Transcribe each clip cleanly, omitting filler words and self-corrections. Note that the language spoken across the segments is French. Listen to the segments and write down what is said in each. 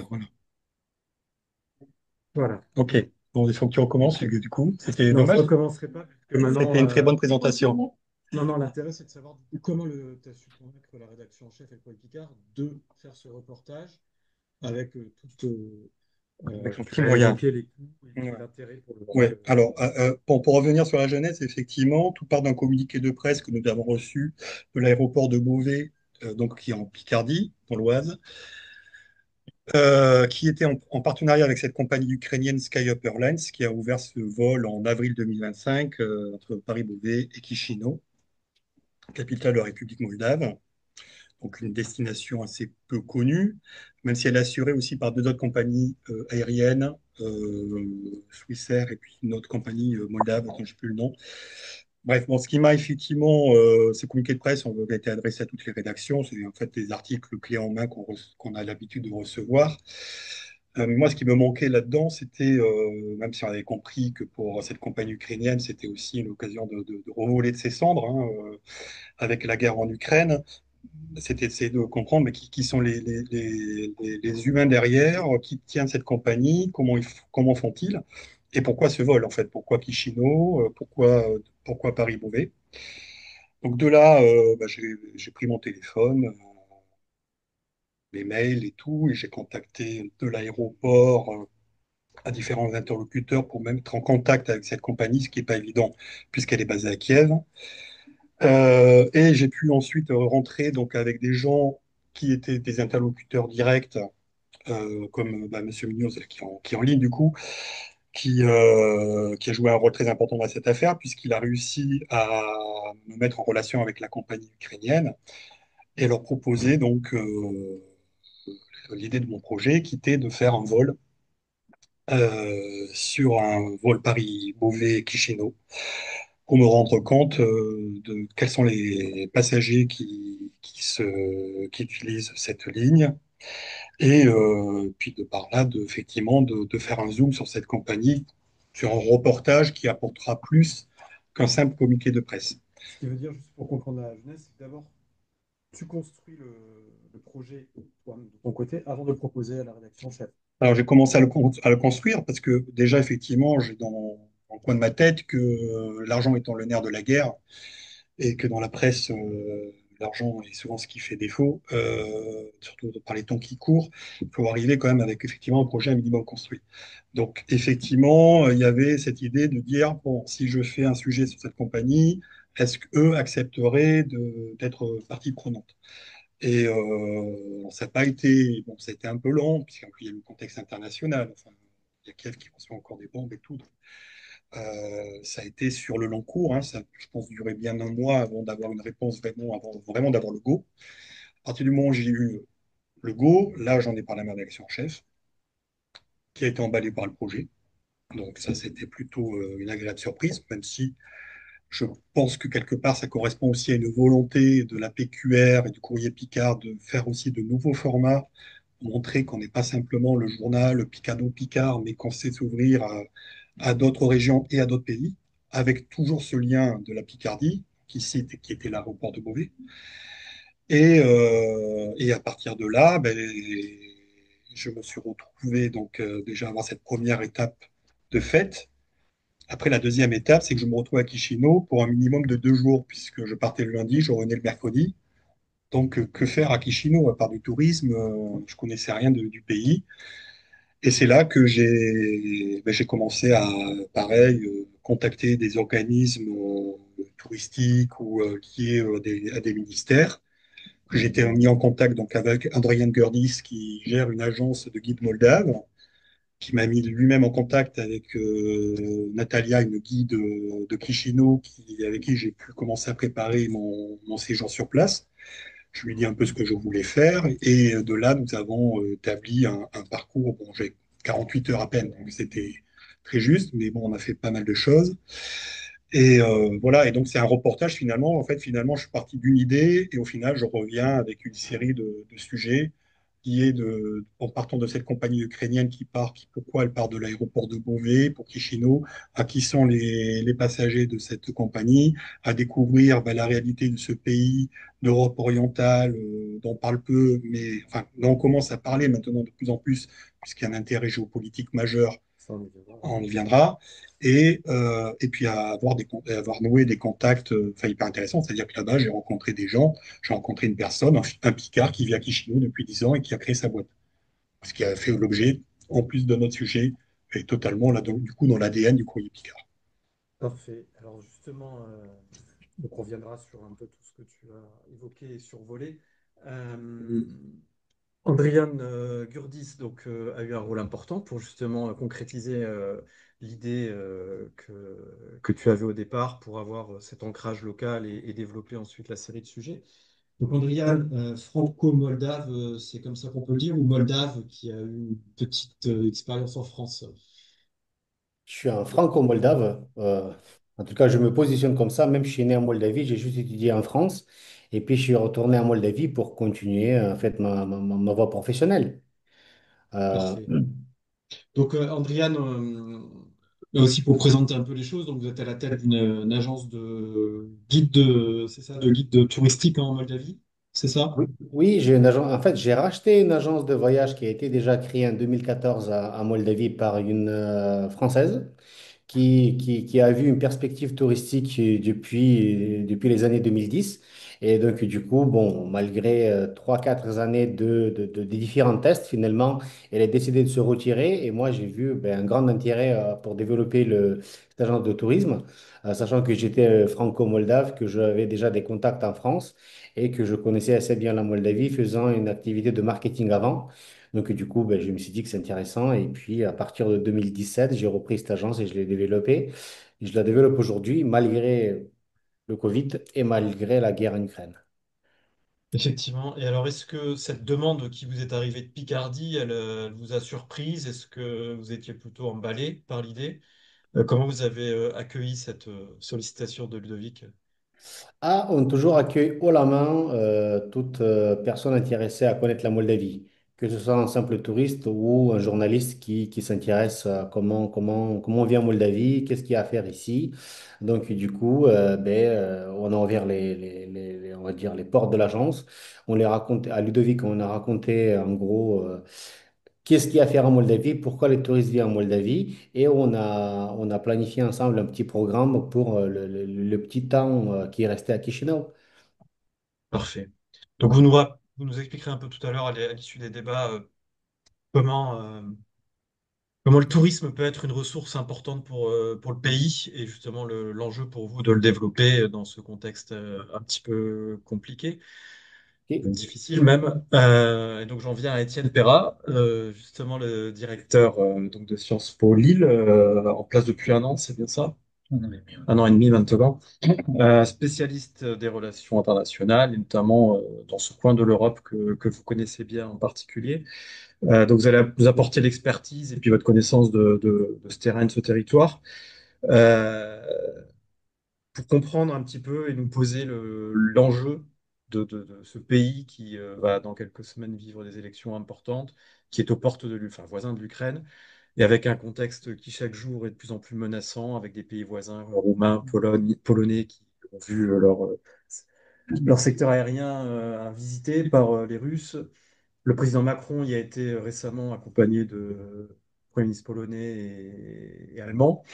Voilà. Voilà. Ok. Bon, il faut que tu recommences, du coup. C'était Non, je dommage. recommencerai pas, parce que C'était maintenant, une très bonne présentation. non, non, l'intérêt, c'est de savoir du coup, comment tu as su convaincre la rédaction en chef et Paul Picard de faire ce reportage avec Avec son tu petit as moyen. évoqué les coûts Ouais. et l'intérêt pour le Ouais. Alors, pour revenir sur la jeunesse, effectivement, tout part d'un communiqué de presse que nous avons reçu de l'aéroport de Beauvais, donc qui est en Picardie, dans l'Oise, qui était en partenariat avec cette compagnie ukrainienne SkyUp Airlines, qui a ouvert ce vol en avril 2025 entre Paris-Beauvais et Chisinau, capitale de la République moldave. Donc une destination assez peu connue, même si elle est assurée aussi par deux autres compagnies aériennes, Swissair et puis une autre compagnie moldave, dont je sais plus le nom. Bref, bon, ce qui m'a effectivement, ces communiqués de presse ont été adressés à toutes les rédactions, c'est en fait des articles clés en main qu'on a l'habitude de recevoir. Moi, ce qui me manquait là-dedans, c'était, même si on avait compris que pour cette compagnie ukrainienne, c'était aussi l'occasion de revoler de ses cendres, hein, avec la guerre en Ukraine, c'était d'essayer de comprendre mais qui sont les humains derrière, qui tiennent cette compagnie, comment font-ils, et pourquoi ce vol en fait, pourquoi Chisinau, pourquoi Paris-Beauvais. Donc de là, bah, j'ai pris mon téléphone, mes mails et tout, et j'ai contacté de l'aéroport à différents interlocuteurs pour même être en contact avec cette compagnie, ce qui n'est pas évident puisqu'elle est basée à Kiev. Et j'ai pu ensuite rentrer donc avec des gens qui étaient des interlocuteurs directs, comme bah, Monsieur Munoz, qui est en ligne du coup, qui a joué un rôle très important dans cette affaire, puisqu'il a réussi à me mettre en relation avec la compagnie ukrainienne et leur proposer donc l'idée de mon projet, qui était de faire un vol sur un vol Paris-Beauvais-Chisinau pour me rendre compte de quels sont les passagers qui utilisent cette ligne et puis de par là, effectivement, de faire un zoom sur cette compagnie, sur un reportage qui apportera plus qu'un simple communiqué de presse. Ce qui veut dire, juste pour comprendre la jeunesse, c'est que d'abord, tu construis le projet toi, de ton côté avant de le proposer à la rédaction en chef. Alors j'ai commencé à le construire parce que déjà, effectivement, j'ai dans le coin de ma tête que l'argent étant le nerf de la guerre, et que dans la presse, l'argent est souvent ce qui fait défaut, surtout par les temps qui courent. Il faut arriver quand même avec effectivement un projet un minimum construit. Donc effectivement, il y avait cette idée de dire, bon, si je fais un sujet sur cette compagnie, est-ce qu'eux accepteraient d'être partie prenante? Et ça n'a pas été, bon, ça a été un peu lent, puisqu'il y a le contexte international. Enfin, il y a Kiev qui reçoit encore des bombes et tout. Ça a été sur le long cours, hein, ça, je pense, durer bien un mois avant d'avoir une réponse vraiment, avant vraiment d'avoir le go. À partir du moment où j'ai eu le go, là, j'en ai parlé à ma rédaction en chef, qui a été emballée par le projet. Donc ça, c'était plutôt une agréable surprise, même si je pense que quelque part, ça correspond aussi à une volonté de la PQR et du courrier Picard de faire aussi de nouveaux formats, montrer qu'on n'est pas simplement le journal Picado Picard, mais qu'on sait s'ouvrir à d'autres régions et à d'autres pays, avec toujours ce lien de la Picardie, qui était l'aéroport de Beauvais. Et à partir de là, ben, je me suis retrouvé donc déjà avant cette première étape de fête. Après, la deuxième étape, c'est que je me retrouve à Chisinau pour un minimum de 2 jours, puisque je partais le lundi, je revenais le mercredi. Donc, que faire à Chisinau, à part du tourisme, je connaissais rien du pays. Et c'est là que j'ai commencé à, pareil, contacter des organismes touristiques ou liés à des ministères. J'ai été mis en contact donc avec Adrien Gurdis, qui gère une agence de guides moldaves, qui m'a mis lui-même en contact avec Natalia, une guide de Chisinau, avec qui j'ai pu commencer à préparer mon séjour sur place. Je lui ai dit un peu ce que je voulais faire, et de là, nous avons établi un parcours. Bon, j'ai 48 heures à peine, donc c'était très juste, mais bon, on a fait pas mal de choses. Et voilà, et donc c'est un reportage finalement. En fait, finalement, je suis parti d'une idée, et au final, je reviens avec une série de sujets en partant de cette compagnie ukrainienne pourquoi elle part de l'aéroport de Beauvais pour Chisinau, à qui sont les passagers de cette compagnie, à découvrir la réalité de ce pays d'Europe orientale, dont on parle peu, mais enfin, dont on commence à parler maintenant de plus en plus, puisqu'il y a un intérêt géopolitique majeur, Ça, on y viendra, ouais. on y viendra, et puis à avoir noué des contacts hyper intéressants. C'est-à-dire que là-bas, j'ai rencontré une personne, un Picard qui vit à Chisinau depuis 10 ans et qui a créé sa boîte. Ce qui a fait l'objet, en plus de notre sujet, est totalement là, du coup dans l'ADN du courrier Picard. Parfait. Alors justement, donc on reviendra sur un peu tout ce que tu as évoqué et survolé. Euh, Andrian Gurdis donc, a eu un rôle important pour justement concrétiser l'idée que tu avais au départ pour avoir cet ancrage local et développer ensuite la série de sujets. Donc Andrian, franco-moldave, c'est comme ça qu'on peut le dire, ou moldave qui a eu une petite expérience en France. Je suis un franco-moldave. En tout cas, je me positionne comme ça. Même si je suis né en Moldavie, j'ai juste étudié en France. Et puis, je suis retourné en Moldavie pour continuer en fait, ma voie professionnelle. Euh, Parfait. Donc, Andriane, là aussi pour présenter un peu les choses, donc vous êtes à la tête d'une agence de guide c'est ça, de guide touristique en Moldavie, c'est ça? oui, oui, j'ai une agence. En fait, j'ai racheté une agence de voyage qui a été déjà créée en 2014 à Moldavie par une Française. Qui a vu une perspective touristique depuis les années 2010. Et donc, du coup, bon, malgré 3, 4 années de différents tests, finalement, elle a décidé de se retirer. Et moi, j'ai vu un grand intérêt pour développer cette agence de tourisme, sachant que j'étais franco-moldave, que j'avais déjà des contacts en France et que je connaissais assez bien la Moldavie, faisant une activité de marketing avant. Donc, du coup, je me suis dit que c'est intéressant. Et puis, à partir de 2017, j'ai repris cette agence et je l'ai développée. Et je la développe aujourd'hui malgré le Covid et malgré la guerre en Ukraine. Effectivement. Et alors, est-ce que cette demande qui vous est arrivée de Picardie, elle vous a surprise? Est-ce que vous étiez plutôt emballé par l'idée? Comment vous avez accueilli cette sollicitation de Ludovic? Ah, on toujours accueille haut la main toute personne intéressée à connaître la Moldavie, que ce soit un simple touriste ou un journaliste qui s'intéresse à comment on vit en Moldavie, qu'est-ce qu'il y a à faire ici. Donc, du coup, on a ouvert on va dire les portes de l'agence. On les raconte, à Ludovic, on a raconté en gros qu'est-ce qu'il y a à faire en Moldavie, pourquoi les touristes viennent en Moldavie, et on a planifié ensemble un petit programme pour le petit temps qui est resté à Chisinau. Parfait. Donc, vous nous expliquerez un peu tout à l'heure, à l'issue des débats, comment, comment le tourisme peut être une ressource importante pour le pays et justement l'enjeu pour vous de le développer dans ce contexte un petit peu compliqué, Ok. difficile même. Et donc j'en viens à Étienne Perra, justement le directeur donc de Sciences Po Lille, en place depuis un an, c'est bien ça? Un an et demi maintenant. Spécialiste des relations internationales, et notamment dans ce coin de l'Europe que vous connaissez bien en particulier. Donc vous allez nous apporter l'expertise et puis votre connaissance de ce terrain, de ce territoire, euh, pour comprendre un petit peu et nous poser l'enjeu de ce pays qui va dans quelques semaines vivre des élections importantes, qui est aux portes enfin, voisin de l'Ukraine, et avec un contexte qui chaque jour est de plus en plus menaçant, avec des pays voisins, roumains, polonais, qui ont vu leur secteur aérien visité par les Russes. Le président Macron y a été récemment accompagné de Premier ministre polonais et allemand.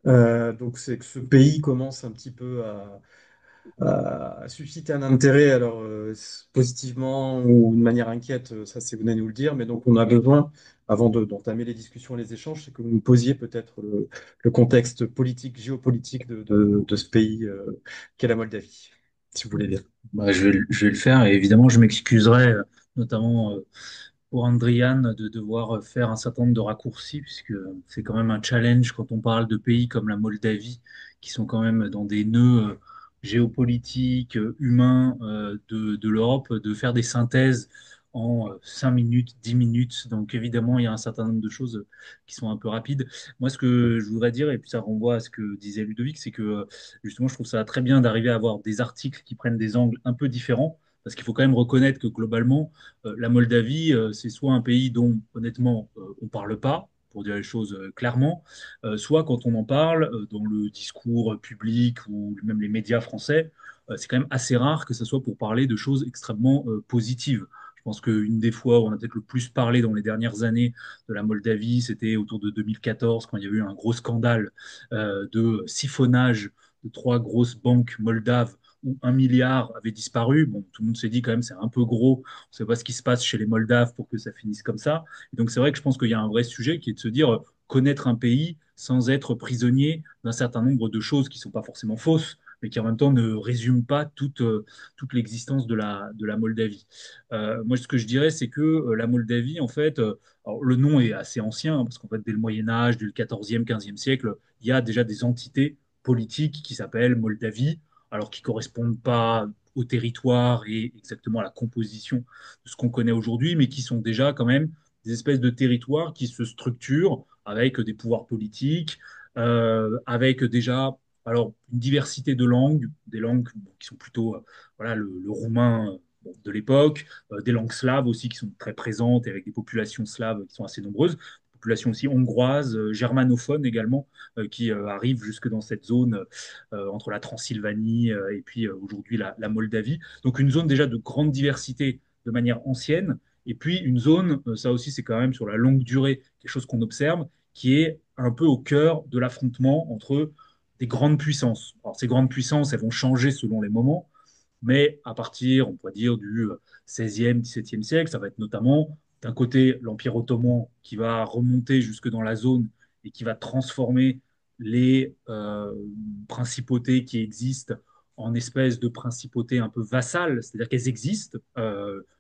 Donc c'est que ce pays commence un petit peu à susciter un intérêt, alors positivement ou de manière inquiète, ça c'est vous allez nous le dire, mais donc on a besoin, avant d'entamer les discussions et les échanges, c'est que vous nous posiez peut-être le contexte politique, géopolitique de ce pays qu'est la Moldavie, si vous voulez bien. Bah, je vais le faire et évidemment, je m'excuserai notamment pour Andrian de devoir faire un certain nombre de raccourcis puisque c'est quand même un challenge quand on parle de pays comme la Moldavie qui sont quand même dans des nœuds géopolitiques, humains de l'Europe, de faire des synthèses en 5 minutes, 10 minutes. Donc évidemment, il y a un certain nombre de choses qui sont un peu rapides. Moi, ce que je voudrais dire, et puis ça renvoie à ce que disait Ludovic, c'est que justement, je trouve ça très bien d'arriver à avoir des articles qui prennent des angles un peu différents, parce qu'il faut quand même reconnaître que globalement, la Moldavie, c'est soit un pays dont, honnêtement, on ne parle pas, pour dire les choses clairement, soit quand on en parle dans le discours public ou même les médias français, c'est quand même assez rare que ce soit pour parler de choses extrêmement positives. Je pense qu'une des fois où on a peut-être le plus parlé dans les dernières années de la Moldavie, c'était autour de 2014, quand il y a eu un gros scandale de siphonnage de trois grosses banques moldaves où 1 milliard avait disparu. Bon, tout le monde s'est dit quand même c'est un peu gros, on ne sait pas ce qui se passe chez les Moldaves pour que ça finisse comme ça. Et donc c'est vrai que je pense qu'il y a un vrai sujet qui est de se dire connaître un pays sans être prisonnier d'un certain nombre de choses qui ne sont pas forcément fausses, mais qui en même temps ne résument pas toute l'existence de la Moldavie. Moi, ce que je dirais, c'est que la Moldavie, en fait, alors, le nom est assez ancien, hein, parce qu'en fait, dès le Moyen Âge, dès le 14e, 15e siècle, il y a déjà des entités politiques qui s'appellent Moldavie, alors qui correspondent pas au territoire et exactement à la composition de ce qu'on connaît aujourd'hui, mais qui sont déjà quand même des espèces de territoires qui se structurent avec des pouvoirs politiques, avec déjà alors une diversité de langues, des langues bon, qui sont plutôt voilà, le roumain bon, de l'époque, des langues slaves aussi qui sont très présentes et avec des populations slaves qui sont assez nombreuses, populations aussi hongroises, germanophones également, qui arrivent jusque dans cette zone entre la Transylvanie et puis aujourd'hui la Moldavie. Donc une zone déjà de grande diversité de manière ancienne, et puis une zone, ça aussi c'est quand même sur la longue durée quelque chose qu'on observe, qui est un peu au cœur de l'affrontement entre des grandes puissances. Alors ces grandes puissances, elles vont changer selon les moments, mais à partir, on pourrait dire, du 16e, 17e siècle, ça va être notamment d'un côté l'Empire ottoman qui va remonter jusque dans la zone et qui va transformer les principautés qui existent en espèces de principautés un peu vassales, c'est-à-dire qu'elles existent.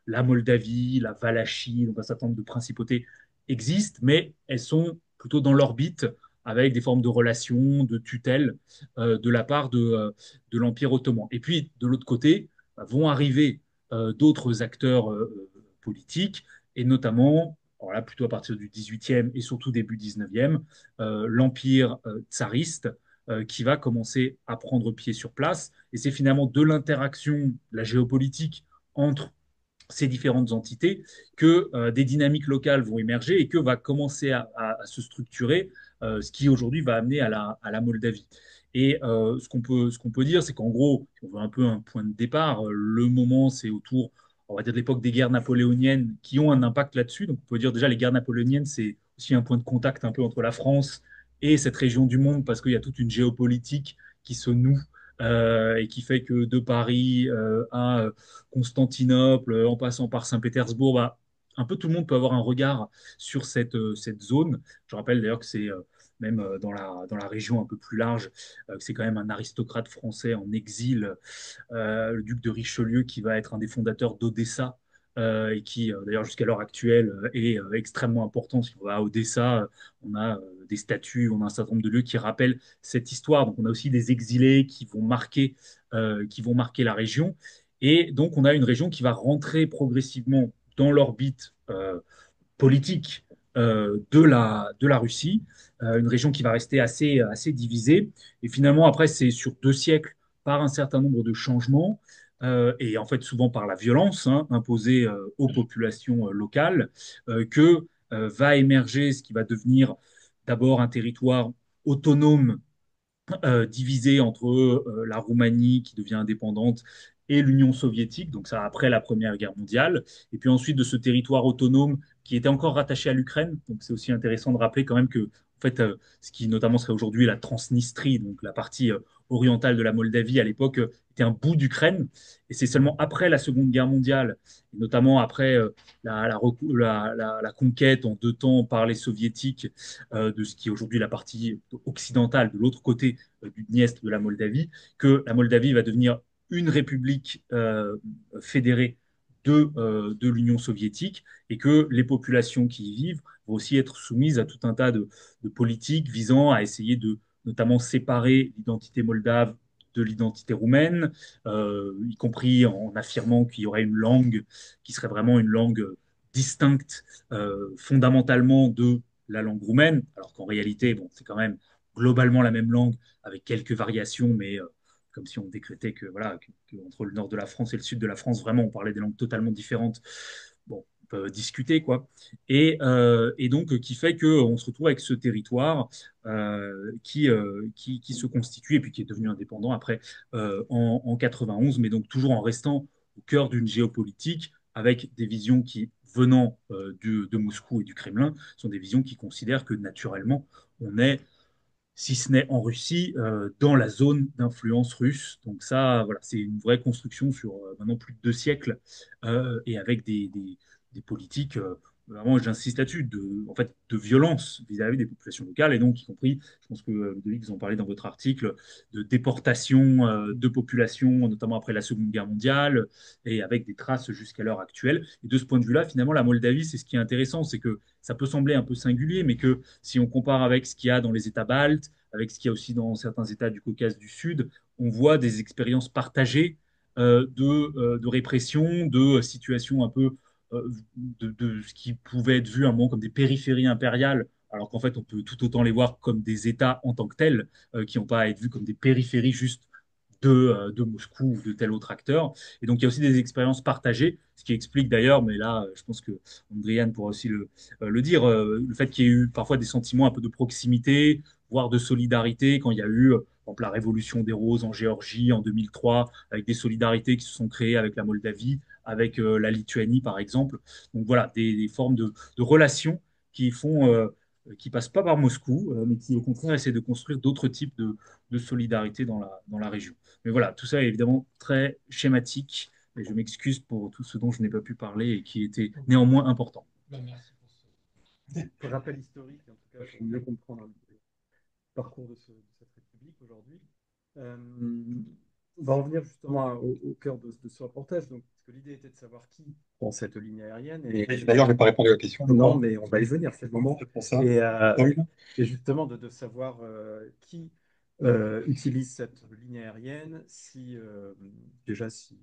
La Moldavie, la Valachie, donc un certain nombre de principautés existent, mais elles sont plutôt dans l'orbite avec des formes de relations, de tutelle de la part de l'Empire ottoman. Et puis, de l'autre côté, vont arriver d'autres acteurs politiques, et notamment, alors là, plutôt à partir du 18e et surtout début 19e, l'Empire tsariste qui va commencer à prendre pied sur place. Et c'est finalement de l'interaction, la géopolitique entre ces différentes entités que des dynamiques locales vont émerger et que va commencer à se structurer ce qui aujourd'hui va amener à la Moldavie. Et ce qu'on peut dire, c'est qu'en gros, si on veut un peu un point de départ, le moment, c'est autour, on va dire, de l'époque des guerres napoléoniennes qui ont un impact là-dessus. Donc, on peut dire déjà les guerres napoléoniennes, c'est aussi un point de contact un peu entre la France et cette région du monde parce qu'il y a toute une géopolitique qui se noue et qui fait que de Paris à Constantinople, en passant par Saint-Pétersbourg, bah, un peu tout le monde peut avoir un regard sur cette zone. Je rappelle d'ailleurs que c'est même dans la région un peu plus large, que c'est quand même un aristocrate français en exil, le duc de Richelieu, qui va être un des fondateurs d'Odessa. Et qui, d'ailleurs, jusqu'à l'heure actuelle, est extrêmement important. Si on va à Odessa, on a des statues, on a un certain nombre de lieux qui rappellent cette histoire. Donc, on a aussi des exilés qui vont marquer la région. Et donc, on a une région qui va rentrer progressivement dans l'orbite politique de la Russie, une région qui va rester assez divisée. Et finalement, après, c'est sur 2 siècles, par un certain nombre de changements, et en fait souvent par la violence hein, imposée aux populations locales, que va émerger ce qui va devenir d'abord un territoire autonome divisé entre la Roumanie qui devient indépendante et l'Union soviétique, donc ça après la Première Guerre mondiale, et puis ensuite de ce territoire autonome qui était encore rattaché à l'Ukraine. Donc c'est aussi intéressant de rappeler quand même que en fait, ce qui notamment serait aujourd'hui la Transnistrie, donc la partie orientale de la Moldavie à l'époque, était un bout d'Ukraine. Et c'est seulement après la Seconde Guerre mondiale, et notamment après la conquête en 2 temps par les soviétiques de ce qui est aujourd'hui la partie occidentale, de l'autre côté du Dniest de la Moldavie, que la Moldavie va devenir une république fédérée de l'Union soviétique et que les populations qui y vivent vont aussi être soumises à tout un tas de politiques visant à essayer de notamment séparer l'identité moldave de l'identité roumaine, y compris en affirmant qu'il y aurait une langue qui serait vraiment une langue distincte fondamentalement de la langue roumaine, alors qu'en réalité, bon, c'est quand même globalement la même langue avec quelques variations, mais comme si on décrétait que, voilà, entre le nord de la France et le sud de la France, vraiment, on parlait des langues totalement différentes. Bon, on peut discuter, quoi. Et donc, qui fait qu'on se retrouve avec ce territoire qui se constitue et puis qui est devenu indépendant après en 91, mais donc toujours en restant au cœur d'une géopolitique avec des visions qui, venant de Moscou et du Kremlin, sont des visions qui considèrent que naturellement, on est, si ce n'est en Russie, dans la zone d'influence russe. Donc ça, voilà, c'est une vraie construction sur maintenant plus de 2 siècles et avec des politiques, vraiment, j'insiste là-dessus, en fait, de violence vis-à-vis des populations locales et donc y compris, je pense que Ludovic, vous en parlez dans votre article, de déportation de populations, notamment après la Seconde Guerre mondiale et avec des traces jusqu'à l'heure actuelle. Et de ce point de vue-là, finalement, la Moldavie, c'est ce qui est intéressant, c'est que ça peut sembler un peu singulier, mais que si on compare avec ce qu'il y a dans les États baltes, avec ce qu'il y a aussi dans certains États du Caucase du Sud, on voit des expériences partagées de répression, de situations un peu de ce qui pouvait être vu un moment comme des périphéries impériales, alors qu'en fait on peut tout autant les voir comme des États en tant que tels, qui n'ont pas à être vus comme des périphéries juste de Moscou ou de tel autre acteur. Et donc il y a aussi des expériences partagées, ce qui explique d'ailleurs, mais là je pense que Andriane pourra aussi le dire, le fait qu'il y ait eu parfois des sentiments un peu de proximité, voire de solidarité, quand il y a eu, par exemple, la révolution des roses en Géorgie en 2003, avec des solidarités qui se sont créées avec la Moldavie, avec la Lituanie par exemple. Donc voilà, des formes de relations qui font, qui passent pas par Moscou, mais qui au contraire essaient de construire d'autres types de solidarité dans la région. Mais voilà, tout ça est évidemment très schématique, et je m'excuse pour tout ce dont je n'ai pas pu parler et qui était néanmoins important. Ben, merci pour ce rappel historique, en tout cas, pour mieux comprendre le parcours de cette République aujourd'hui. Euh, on va revenir justement au cœur de ce reportage. Donc, parce que l'idée était de savoir qui prend cette ligne aérienne. Et d'ailleurs, je n'ai pas répondu à la question, je Non, crois. mais on va y venir, c'est le moment. C'est pour ça. Et, Oui. et justement, de savoir qui utilise cette ligne aérienne, si déjà si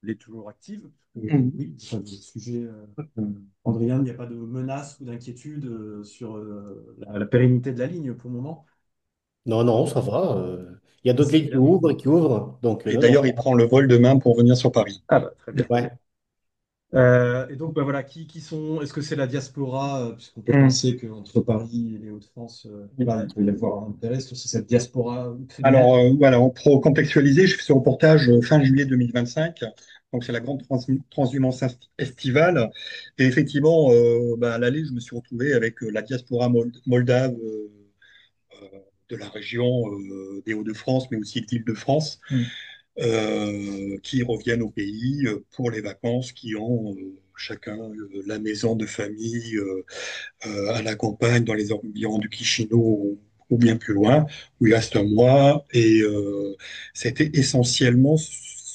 elle est toujours active. Oui, sur le sujet, Andriane, il n'y a pas de menace ou d'inquiétude sur la pérennité de la ligne pour le moment. Non, non, ça va. Il y a d'autres C'est lignes bien. qui ouvrent. Donc, Et non, d'ailleurs, non. il prend le vol demain pour venir sur Paris. Ah bah, très bien. Ouais. Et donc, bah, voilà, qui sont, est-ce que c'est la diaspora, puisqu'on peut Mm. penser qu'entre Paris et les Hauts-de-France, bah, il peut y avoir un intérêt, est-ce que c'est cette diaspora ukrainienne? Alors, voilà, pour contextualiser, je fais ce reportage fin juillet 2025. Donc, c'est la grande transhumance estivale. Et effectivement, à l'aller, je me suis retrouvé avec la diaspora moldave de la région des Hauts-de-France, mais aussi d'Île-de-France, qui reviennent au pays pour les vacances, qui ont chacun la maison de famille à la campagne, dans les environs du Chisinau ou bien plus loin, où il reste un mois. Et c'était essentiellement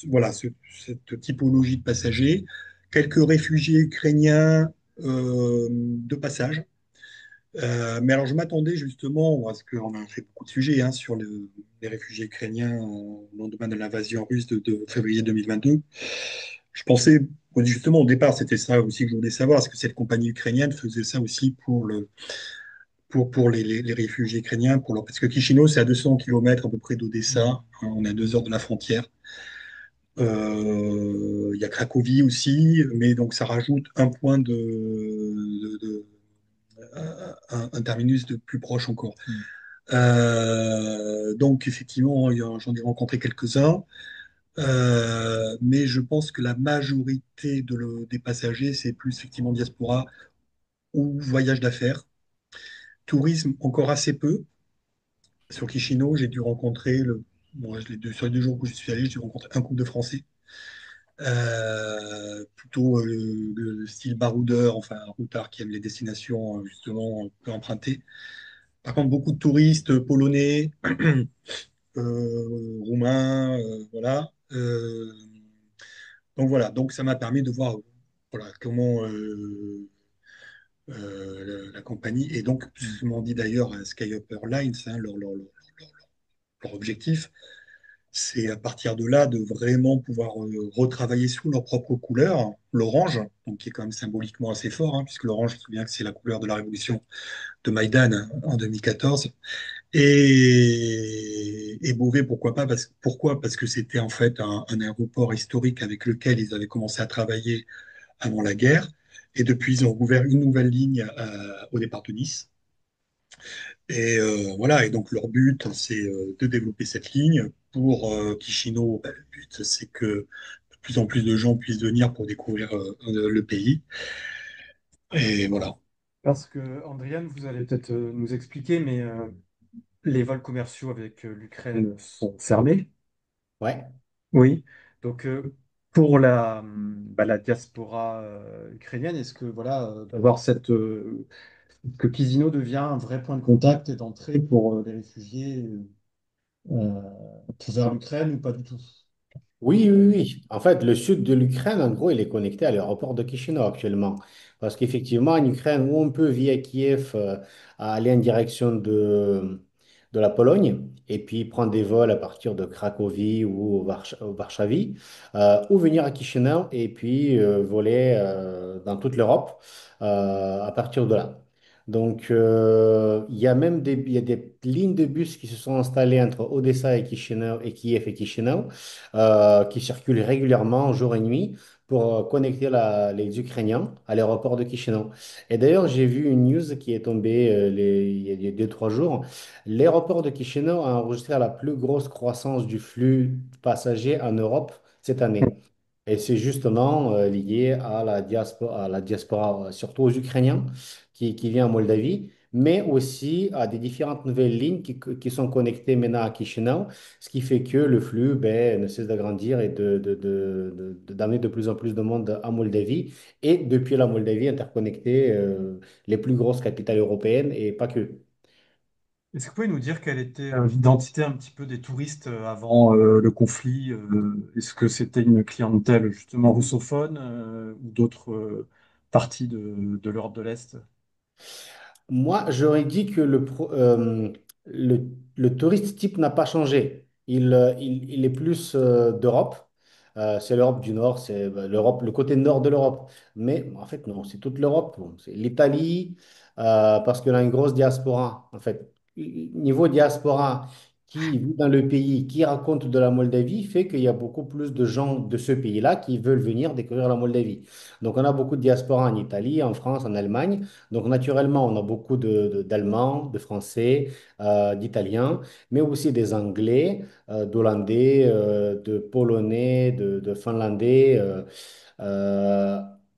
voilà, cette typologie de passagers, quelques réfugiés ukrainiens de passage. Mais alors, je m'attendais justement, parce qu'on a fait beaucoup de sujets sur les réfugiés ukrainiens au lendemain de l'invasion russe de février 2022. Je pensais, justement, au départ, c'était ça aussi que je voulais savoir, est-ce que cette compagnie ukrainienne faisait ça aussi pour les réfugiés ukrainiens, parce que Chisinau, c'est à 200 km à peu près d'Odessa, on est à 2 heures de la frontière. Il y a Cracovie aussi, mais donc ça rajoute un point un terminus de plus proche encore. Donc effectivement, j'en ai rencontré quelques-uns, mais je pense que la majorité des passagers, c'est plus effectivement diaspora ou voyage d'affaires. Tourisme, encore assez peu. Sur Chisinau, j'ai dû rencontrer, sur les 2 jours où je suis allé, j'ai dû rencontrer un couple de Français, plutôt de style baroudeur, enfin routard qui aime les destinations justement un peu empruntées. Par contre, beaucoup de touristes polonais, roumains, voilà. Donc voilà, donc ça m'a permis de voir voilà, comment la compagnie, et donc ce m'ont dit d'ailleurs SkyUp Airlines, leur objectif, c'est à partir de là de vraiment pouvoir retravailler sous leur propre couleur, l'orange, donc qui est quand même symboliquement assez fort, puisque l'orange, je me souviens que c'est la couleur de la révolution de Maïdan en 2014. Et Beauvais, pourquoi pas? Pourquoi? Parce que c'était en fait un aéroport historique avec lequel ils avaient commencé à travailler avant la guerre. Et depuis, ils ont ouvert une nouvelle ligne au départ de Nice. Et voilà, et donc leur but, c'est de développer cette ligne. Pour Kishino, bah, le but, c'est que de plus en plus de gens puissent venir pour découvrir le pays. Et voilà. Parce que, Andriane, vous allez peut-être nous expliquer, mais les vols commerciaux avec l'Ukraine sont fermés. Ouais. Oui. Donc, pour la diaspora ukrainienne, est-ce que voilà, d'avoir que Chisinau devient un vrai point de contact et d'entrée pour les réfugiés euh, vers l'Ukraine ou pas du tout? Oui, oui, oui. En fait, le sud de l'Ukraine, en gros, il est connecté à l'aéroport de Chisinau actuellement. Parce qu'effectivement, en Ukraine, où on peut, via Kiev, aller en direction de la Pologne, et puis prendre des vols à partir de Cracovie ou Varsovie, ou venir à Chisinau, et puis voler dans toute l'Europe à partir de là. Donc, il y a même il y a des lignes de bus qui se sont installées entre Odessa et Chisinau, et Kiev et Chisinau, qui circulent régulièrement jour et nuit pour connecter les Ukrainiens à l'aéroport de Chisinau. Et d'ailleurs, j'ai vu une news qui est tombée il y a 2, 3 jours. L'aéroport de Chisinau a enregistré la plus grosse croissance du flux passager en Europe cette année. Et c'est justement lié à la diaspora, surtout aux Ukrainiens qui vivent en Moldavie, mais aussi à des différentes nouvelles lignes qui sont connectées maintenant à Chisinau, ce qui fait que le flux ben, ne cesse d'agrandir et d'amener de plus en plus de monde en Moldavie, et depuis la Moldavie interconnecter les plus grosses capitales européennes et pas que. Est-ce que vous pouvez nous dire quelle était l'identité un petit peu des touristes avant le conflit? Est-ce que c'était une clientèle justement russophone ou d'autres parties de l'Europe de l'Est? Moi, j'aurais dit que le, le touriste type n'a pas changé. Il est plus d'Europe. C'est l'Europe du Nord, c'est l'Europe, le côté nord de l'Europe. Mais en fait, non, c'est toute l'Europe. Bon, c'est l'Italie, parce qu'elle a une grosse diaspora. En fait, niveau diaspora, qui vit dans le pays, qui raconte de la Moldavie, fait qu'il y a beaucoup plus de gens de ce pays-là qui veulent venir découvrir la Moldavie. Donc, on a beaucoup de diaspora en Italie, en France, en Allemagne. Donc, naturellement, on a beaucoup d'Allemands, de Français, d'Italiens, mais aussi des Anglais, d'Hollandais, de Polonais, de Finlandais,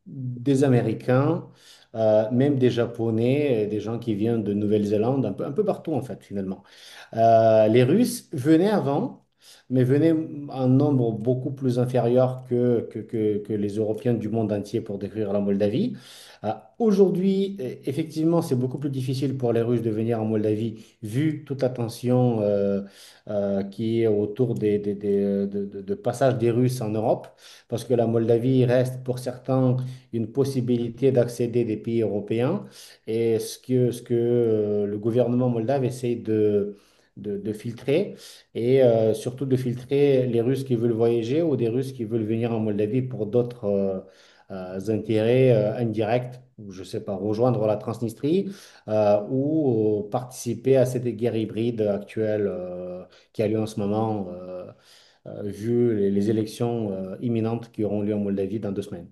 des Américains, même des Japonais, des gens qui viennent de Nouvelle-Zélande, un peu partout en fait, finalement. Les Russes venaient avant, mais venaient en nombre beaucoup plus inférieur que les Européens du monde entier pour découvrir la Moldavie. Aujourd'hui, effectivement, c'est beaucoup plus difficile pour les Russes de venir en Moldavie, vu toute la tension qui est autour de passage des Russes en Europe, parce que la Moldavie reste pour certains une possibilité d'accéder des pays européens. Et ce que le gouvernement moldave essaie de filtrer, et surtout de filtrer les Russes qui veulent voyager ou des Russes qui veulent venir en Moldavie pour d'autres intérêts indirects, ou je sais pas, rejoindre la Transnistrie ou participer à cette guerre hybride actuelle qui a lieu en ce moment, vu les élections imminentes qui auront lieu en Moldavie dans 2 semaines.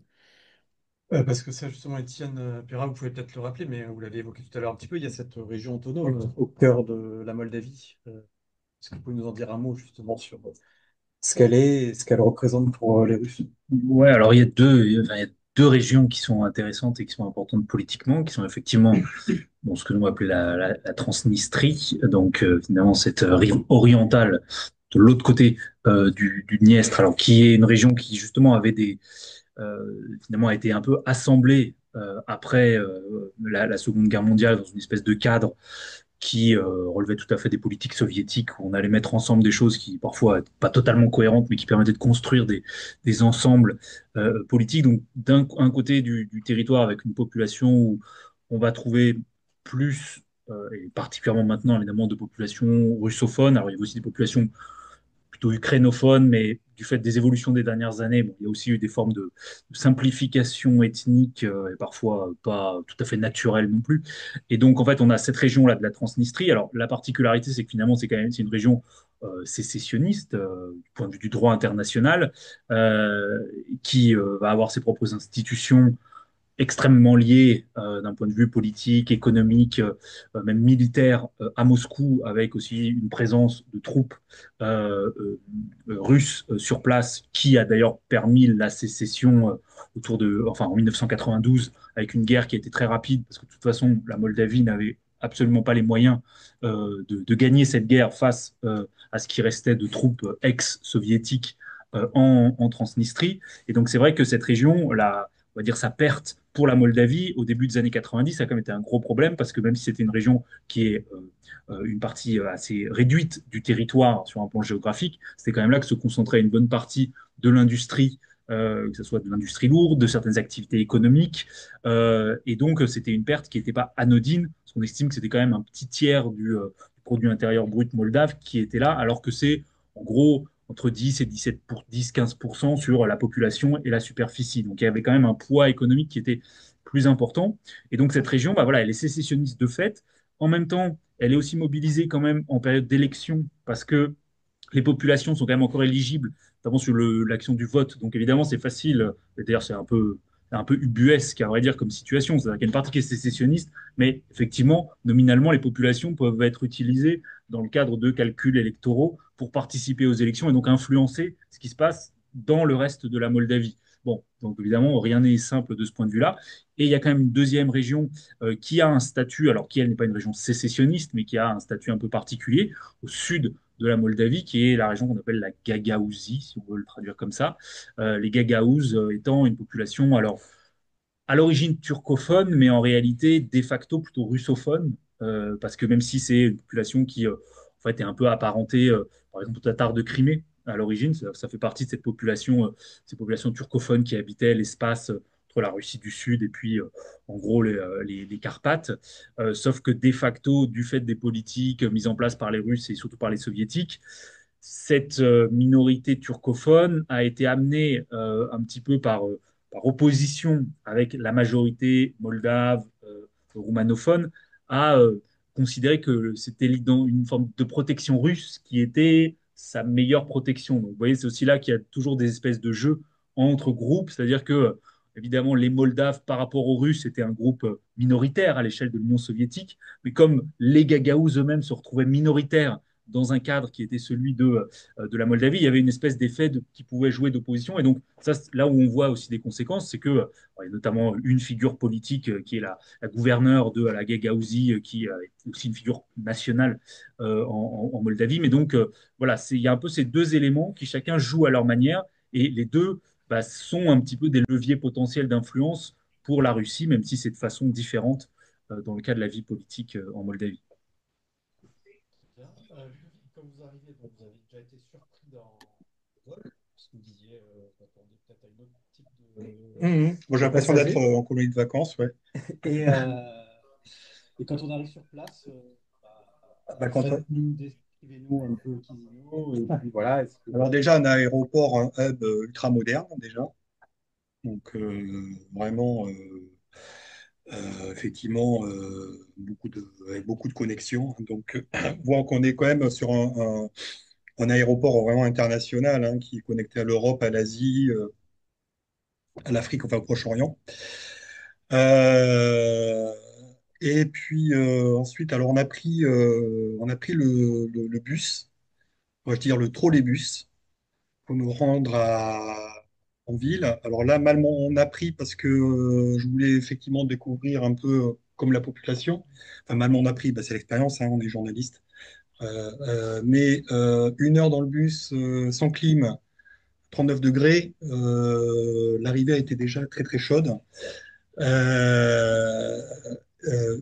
Parce que ça, justement, Étienne Perra, vous pouvez peut-être le rappeler, mais vous l'avez évoqué tout à l'heure un petit peu, il y a cette région autonome au cœur de la Moldavie. Est-ce que vous pouvez nous en dire un mot justement sur ce qu'elle est et ce qu'elle représente pour les Russes? Ouais, alors enfin, il y a deux régions qui sont intéressantes et qui sont importantes politiquement, qui sont effectivement bon, ce que nous appelons la Transnistrie, donc finalement cette rive orientale de l'autre côté du Dniestre, alors qui est une région qui justement finalement a été un peu assemblée après la Seconde Guerre mondiale dans une espèce de cadre qui relevait tout à fait des politiques soviétiques, où on allait mettre ensemble des choses qui parfois n'étaient pas totalement cohérentes, mais qui permettaient de construire des ensembles politiques. Donc d'un un côté du territoire avec une population où on va trouver plus, et particulièrement maintenant évidemment, de populations russophones. Alors il y a aussi des populations plutôt ukrainophones, mais du fait des évolutions des dernières années, bon, il y a aussi eu des formes de simplification ethnique et parfois pas tout à fait naturelle non plus. Et donc, en fait, on a cette région-là de la Transnistrie. Alors, la particularité, c'est que finalement, c'est une région sécessionniste du point de vue du droit international, qui va avoir ses propres institutions extrêmement lié d'un point de vue politique, économique, même militaire à Moscou, avec aussi une présence de troupes russes sur place, qui a d'ailleurs permis la sécession enfin en 1992, avec une guerre qui a été très rapide, parce que de toute façon, la Moldavie n'avait absolument pas les moyens de gagner cette guerre face à ce qui restait de troupes ex-soviétiques en Transnistrie. Et donc c'est vrai que cette région, on va dire sa perte pour la Moldavie au début des années 90, ça a quand même été un gros problème parce que même si c'était une région qui est une partie assez réduite du territoire sur un plan géographique, c'était quand même là que se concentrait une bonne partie de l'industrie, que ce soit de l'industrie lourde, de certaines activités économiques. Et donc, c'était une perte qui n'était pas anodine, parce qu'on estime que c'était quand même un petit tiers du produit intérieur brut moldave qui était là, alors que c'est en gros entre 10 et 17 pour 10-15% sur la population et la superficie. Donc il y avait quand même un poids économique qui était plus important. Et donc cette région, bah voilà, elle est sécessionniste de fait. En même temps, elle est aussi mobilisée quand même en période d'élection parce que les populations sont quand même encore éligibles, notamment sur l'action du vote. Donc évidemment, c'est facile. Et d'ailleurs, c'est un peu ubuesque, à vrai dire, comme situation. C'est-à-dire qu'il y a une partie qui est sécessionniste, mais effectivement, nominalement, les populations peuvent être utilisées dans le cadre de calculs électoraux pour participer aux élections et donc influencer ce qui se passe dans le reste de la Moldavie. Bon, donc évidemment, rien n'est simple de ce point de vue-là. Et il y a quand même une deuxième région qui a un statut, alors qui elle n'est pas une région sécessionniste, mais qui a un statut un peu particulier, au sud de la Moldavie, qui est la région qu'on appelle la Gagaouzie, si on veut le traduire comme ça. Les Gagaouzes étant une population, alors, à l'origine turcophone, mais en réalité de facto plutôt russophone, parce que même si c'est une population qui en fait est un peu apparentée, par exemple, aux Tatars de Crimée à l'origine, ça fait partie de ces populations turcophones qui habitaient l'espace entre la Russie du Sud et puis en gros les Carpates, sauf que de facto, du fait des politiques mises en place par les Russes et surtout par les Soviétiques, cette minorité turcophone a été amenée un petit peu par opposition avec la majorité moldave, roumanophone, à considérer que c'était une forme de protection russe qui était sa meilleure protection. Donc, vous voyez, c'est aussi là qu'il y a toujours des espèces de jeux entre groupes, c'est-à-dire que, évidemment, les Moldaves par rapport aux Russes étaient un groupe minoritaire à l'échelle de l'Union soviétique, mais comme les Gagaouzes eux-mêmes se retrouvaient minoritaires dans un cadre qui était celui de la Moldavie, il y avait une espèce d'effet qui pouvait jouer d'opposition. Et donc, ça, là où on voit aussi des conséquences, c'est que, il y a notamment une figure politique qui est la gouverneure de la Gagaouzie, qui est aussi une figure nationale en Moldavie. Mais donc, voilà, il y a un peu ces deux éléments qui chacun joue à leur manière. Et les deux bah, sont un petit peu des leviers potentiels d'influence pour la Russie, même si c'est de façon différente dans le cas de la vie politique en Moldavie. Bien. Ludovic, quand vous arrivez, donc vous avez déjà été surpris dans le vol, parce que vous disiez, vous attendiez peut-être à un autre type Moi, j'ai de l'impression d'être passager. en colonie de vacances, ouais. Et, euh, et quand on arrive sur place, Bah, faites-nous, décrivez-nous un peu Chisinau, et puis voilà, est-ce que... Alors déjà, un aéroport, un hub ultra moderne, déjà. Donc, vraiment, effectivement, avec beaucoup de connexions. Donc, voir qu'on est quand même sur un aéroport vraiment international, hein, qui est connecté à l'Europe, à l'Asie, à l'Afrique, enfin au Proche-Orient. Euh, et puis ensuite, alors on a pris le bus, on va dire le trolleybus, pour nous rendre en ville. Alors là, mal on a pris parce que je voulais effectivement découvrir un peu comme la population. Enfin, mal on a pris, bah, c'est l'expérience, hein, on est journaliste. Mais 1 heure dans le bus sans clim, 39 degrés, l'arrivée a été déjà très très chaude. Euh,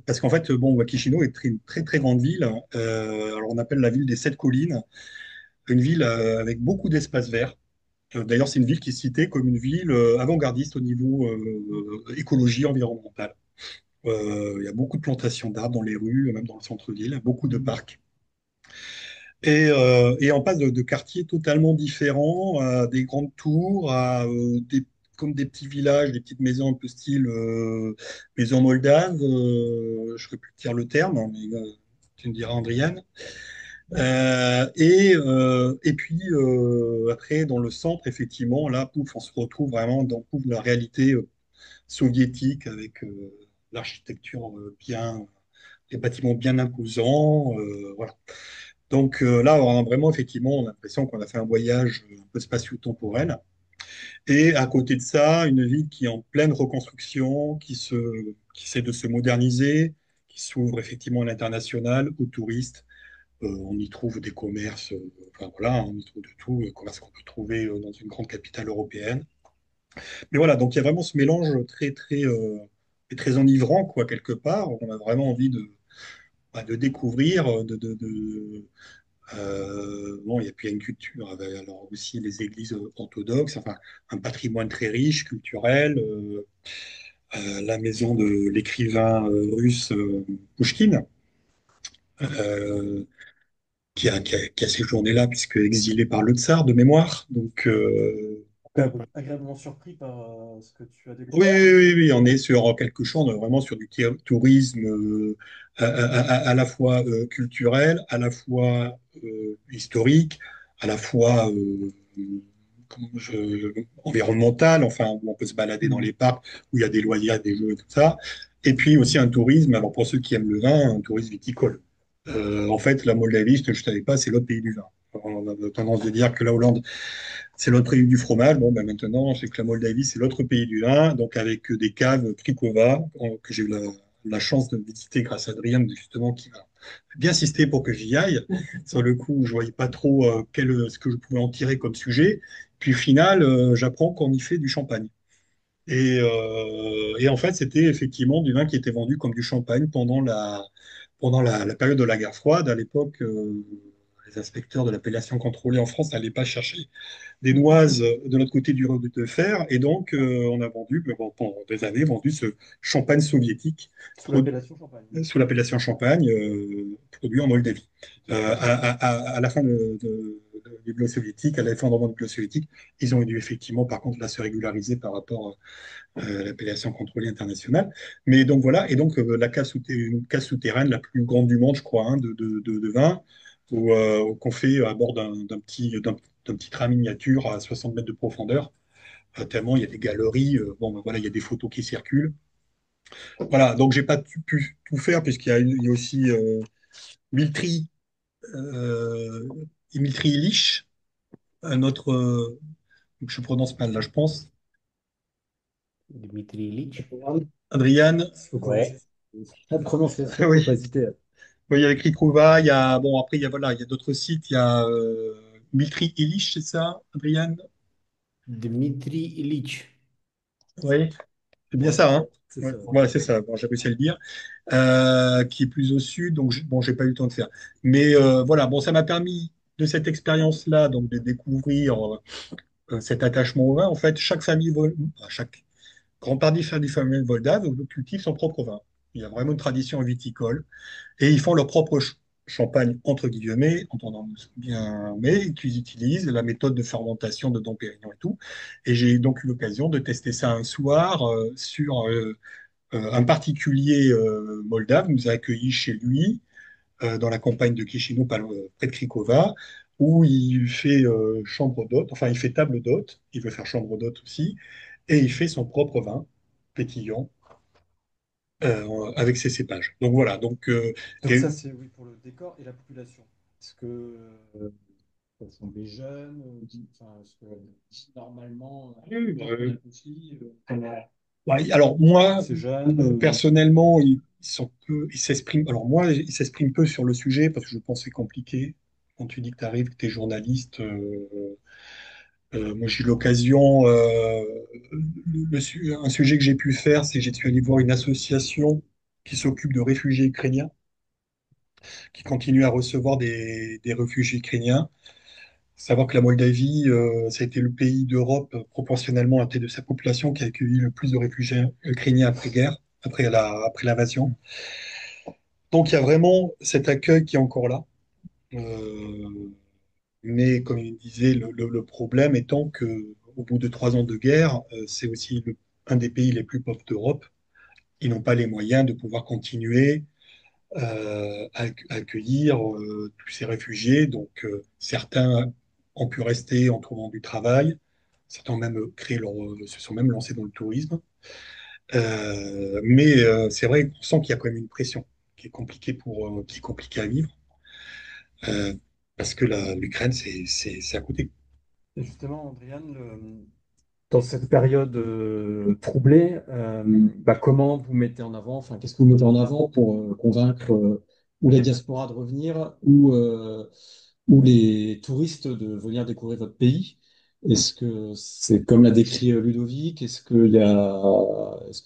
Parce qu'en fait, bon, Wakishino est une très très grande ville. Alors on appelle la ville des 7 collines, une ville avec beaucoup d'espaces verts. D'ailleurs, c'est une ville qui est citée comme une ville avant-gardiste au niveau écologie environnementale. Il y a beaucoup de plantations d'arbres dans les rues, même dans le centre-ville, beaucoup de parcs. Et on passe de quartiers totalement différents, à des grandes tours, comme des petits villages, des petites maisons un peu style maison moldave, je ne saurais plus te dire le terme, hein, mais tu me diras, Andriane. Et puis après, dans le centre, effectivement, là, pouf, on se retrouve vraiment dans pouf, la réalité soviétique avec l'architecture les bâtiments bien imposants. Voilà. Donc là, on a vraiment, effectivement, on a l'impression qu'on a fait un voyage un peu spatio-temporel. Et à côté de ça, une ville qui est en pleine reconstruction, qui essaie de se moderniser, qui s'ouvre effectivement à l'international, aux touristes. On y trouve des commerces, enfin voilà, on y trouve de tout, commerces qu'on peut trouver dans une grande capitale européenne. Mais voilà, donc il y a vraiment ce mélange et très enivrant, quoi, quelque part. On a vraiment envie de découvrir, bon, et puis il y a une culture, alors aussi les églises orthodoxes, enfin un patrimoine très riche, culturel, la maison de l'écrivain russe Pouchkine, euh, qui a séjourné là, puisque exilé par le tsar de mémoire. Donc, Agréablement surpris par ce que tu as oui, découvert. oui, oui, oui, on est sur quelque chose, on est vraiment sur du tourisme à la fois culturel, à la fois historique, à la fois environnemental, enfin, où on peut se balader dans les parcs, où il y a des loisirs, des jeux et tout ça. Et puis aussi un tourisme, alors pour ceux qui aiment le vin, un tourisme viticole. En fait, la Moldavie, je ne savais pas, c'est l'autre pays du vin. On a tendance de dire que la Hollande c'est l'autre pays du fromage. Bon, ben maintenant, je sais que la Moldavie, c'est l'autre pays du vin, donc avec des caves Krikova, que j'ai eu la chance de visiter grâce à Adrien, justement, qui m'a bien insisté pour que j'y aille. Sur le coup, je voyais pas trop ce que je pouvais en tirer comme sujet. Puis au final, j'apprends qu'on y fait du champagne. Et en fait, c'était effectivement du vin qui était vendu comme du champagne pendant la période de la guerre froide. À l'époque, les inspecteurs de l'appellation contrôlée en France n'allaient pas chercher des noises de l'autre côté du rideau de fer. Et donc, on a vendu, bon, pendant des années, vendu ce champagne soviétique Sous l'appellation champagne. sous l'appellation champagne, produit en Moldavie. À la fin du bloc soviétique, à l'effondrement du bloc soviétique, ils ont dû effectivement, par contre, là, se régulariser par rapport à l'appellation contrôlée internationale. Mais donc voilà, et donc une cave souterraine la plus grande du monde, je crois, hein, de vin, qu'on fait à bord d'un petit train miniature à 60 mètres de profondeur. Tellement il y a des galeries, bon, ben voilà, il y a des photos qui circulent. Voilà, donc j'ai pas pu tout faire il y a aussi Miltri, euh, Miltri Illich, un autre, je prononce mal là, je pense. Dmitri Ilitch. Adrian, Faut corriger Ouais. la prononciation, faut oui. pas hésiter. Oui, il y a écrit Trouva, il y a, bon, après, voilà, il y a d'autres sites, il y a Miltri Illich, c'est ça, Adrian? Dmitri Ilitch. Oui, c'est bien Ouais, ça, hein? c'est Ouais, ça. voilà, c'est ça, bon, j'ai réussi à le dire. Qui est plus au sud, donc bon, j'ai pas eu le temps de faire. Mais voilà, bon, ça m'a permis de cette expérience-là, donc de découvrir cet attachement au vin. En fait, chaque grand partie du famille moldave cultive son propre vin. Il y a vraiment une tradition viticole. Et ils font leur propre champagne, entre guillemets, entendant bien, mais qu'ils utilisent la méthode de fermentation de Dom Pérignon et tout. Et j'ai donc eu l'occasion de tester ça un soir sur un particulier moldave nous a accueillis chez lui dans la campagne de Chisinau, près de Krikova, où il fait chambre d'hôte, enfin il fait table d'hôte, il veut faire chambre d'hôte aussi, et il fait son propre vin pétillant avec ses cépages. Donc voilà, donc il Donc y a ça, eu c'est oui pour le décor et la population. Est-ce que ce sont des jeunes, enfin, est-ce que normalement, aussi, ouais, alors moi, c'est jeune, personnellement, ils s'expriment. Alors moi, ils s'expriment peu sur le sujet parce que je pense que c'est compliqué. Quand tu dis que tu arrives, que tu es journaliste, moi j'ai eu l'occasion. Un sujet que j'ai pu faire, c'est que j'ai suis allé voir une association qui s'occupe de réfugiés ukrainiens, qui continue à recevoir des réfugiés ukrainiens. Savoir que la Moldavie, ça a été le pays d'Europe proportionnellement à la taille de sa population qui a accueilli le plus de réfugiés ukrainiens après-guerre, après l'invasion. Donc il y a vraiment cet accueil qui est encore là. Euh, mais comme il disait, le problème étant que au bout de 3 ans de guerre, c'est aussi un des pays les plus pauvres d'Europe. Ils n'ont pas les moyens de pouvoir continuer à accueillir tous ces réfugiés. Donc, certains ont pu rester en trouvant du travail. Certains ont même se sont même lancés dans le tourisme. Mais c'est vrai qu'on sent qu'il y a quand même une pression qui est compliquée à vivre euh, parce que l'Ukraine, c'est à côté. Et justement, Andrian, dans cette période troublée, comment vous mettez en avant, enfin, qu'est-ce que vous mettez en avant pour convaincre ou la diaspora de revenir ou les touristes de venir découvrir votre pays? Est-ce que c'est comme l'a décrit Ludovic? Est-ce que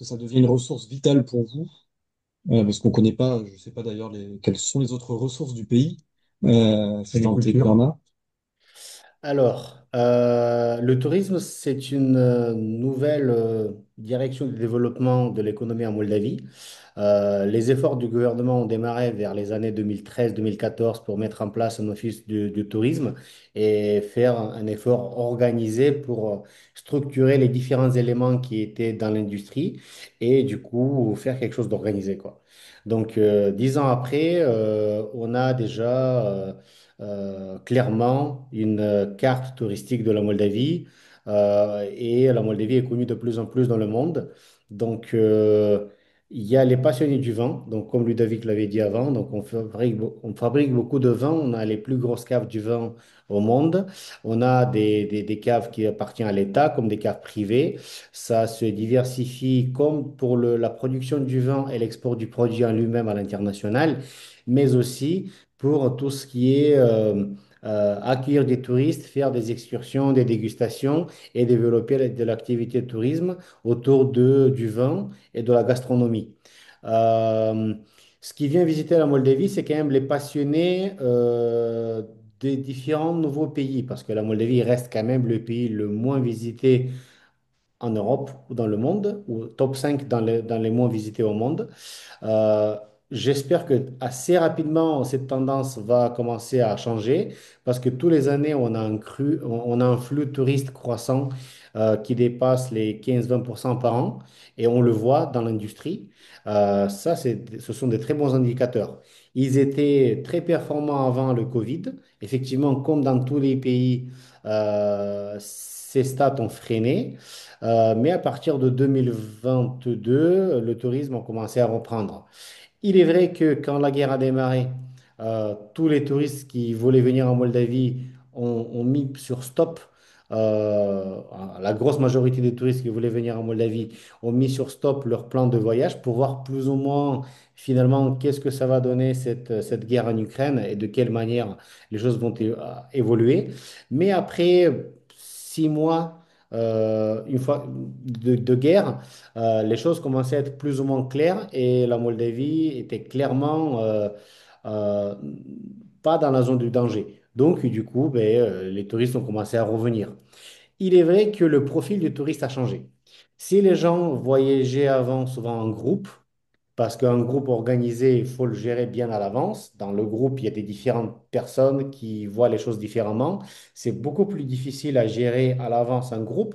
ça devient une ressource vitale pour vous? Parce qu'on ne connaît pas, je ne sais pas d'ailleurs quelles sont les autres ressources du pays. C'est tant est qu'il y en a. Alors, le tourisme, c'est une nouvelle direction de développement de l'économie en Moldavie. Les efforts du gouvernement ont démarré vers les années 2013-2014 pour mettre en place un office du tourisme et faire un effort organisé pour structurer les différents éléments qui étaient dans l'industrie et du coup faire quelque chose d'organisé, quoi. Donc, 10 ans après, on a déjà clairement une carte touristique de la Moldavie et la Moldavie est connue de plus en plus dans le monde. Donc, il y a les passionnés du vin, donc comme Ludovic l'avait dit avant, donc on fabrique beaucoup de vin, on a les plus grosses caves du vin au monde, on a des caves qui appartiennent à l'État comme des caves privées, ça se diversifie comme pour la production du vin et l'export du produit en lui-même à l'international, mais aussi pour tout ce qui est accueillir des touristes, faire des excursions, des dégustations et développer de l'activité de tourisme autour du vin et de la gastronomie. Euh, Ce qui vient visiter la Moldavie, c'est quand même les passionnés des différents nouveaux pays, parce que la Moldavie reste quand même le pays le moins visité en Europe ou dans le monde, ou top 5 dans les moins visités au monde. Euh, J'espère que assez rapidement, cette tendance va commencer à changer parce que tous les années, on a un flux de touristes croissant qui dépasse les 15-20% par an et on le voit dans l'industrie. Ça, ce sont des très bons indicateurs. Ils étaient très performants avant le Covid. Effectivement, comme dans tous les pays, ces stats ont freiné. Mais à partir de 2022, le tourisme a commencé à reprendre. Il est vrai que quand la guerre a démarré, tous les touristes qui voulaient venir en Moldavie ont mis sur stop. La grosse majorité des touristes qui voulaient venir en Moldavie ont mis sur stop leur plan de voyage pour voir plus ou moins finalement qu'est-ce que ça va donner cette guerre en Ukraine et de quelle manière les choses vont évoluer. Mais après 6 mois, une fois de guerre, les choses commençaient à être plus ou moins claires et la Moldavie était clairement euh, pas dans la zone du danger. Donc, du coup, ben, les touristes ont commencé à revenir. Il est vrai que le profil du touriste a changé. Si les gens voyageaient avant souvent en groupe, parce qu'un groupe organisé, il faut le gérer bien à l'avance. Dans le groupe, il y a des différentes personnes qui voient les choses différemment. C'est beaucoup plus difficile à gérer à l'avance un groupe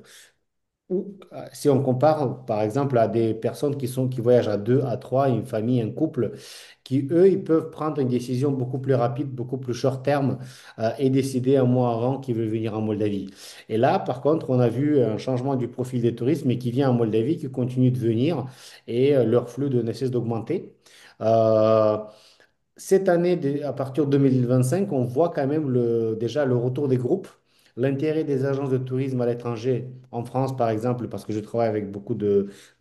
ou si on compare, par exemple, à des personnes qui voyagent à deux, à trois, une famille, un couple, qui, eux, ils peuvent prendre une décision beaucoup plus rapide, beaucoup plus short terme, et décider un mois avant qu'ils veulent venir en Moldavie. Et là, par contre, on a vu un changement du profil des touristes, mais qui vient en Moldavie, qui continue de venir, et leur flux ne cesse d'augmenter. Euh, Cette année, à partir de 2025, on voit quand même déjà le retour des groupes, l'intérêt des agences de tourisme à l'étranger, en France par exemple, parce que je travaille avec beaucoup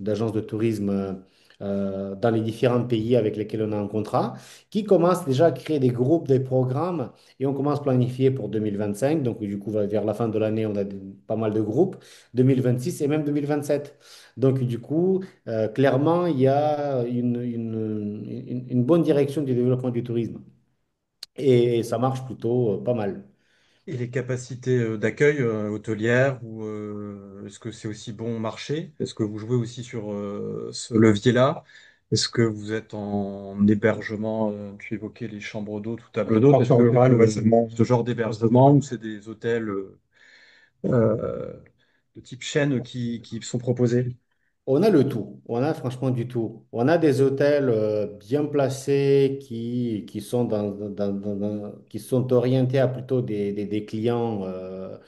d'agences de tourisme dans les différents pays avec lesquels on a un contrat, qui commencent déjà à créer des groupes, des programmes, et on commence à planifier pour 2025. Donc du coup, vers la fin de l'année, on a pas mal de groupes, 2026 et même 2027. Donc du coup, clairement, il y a une bonne direction du développement du tourisme et ça marche plutôt pas mal. Et les capacités d'accueil hôtelières, ou est-ce que c'est aussi bon marché? Est-ce que vous jouez aussi sur ce levier-là? Est-ce que vous êtes en hébergement, tu évoquais les chambres d'eau, tout table d'hôte, est-ce En que rural, ouais, c'est bon. ce genre d'hébergement ou c'est des hôtels euh, de type chaîne qui sont proposés? On a le tout, on a franchement du tout. On a des hôtels bien placés qui sont qui sont orientés à plutôt des clients euh,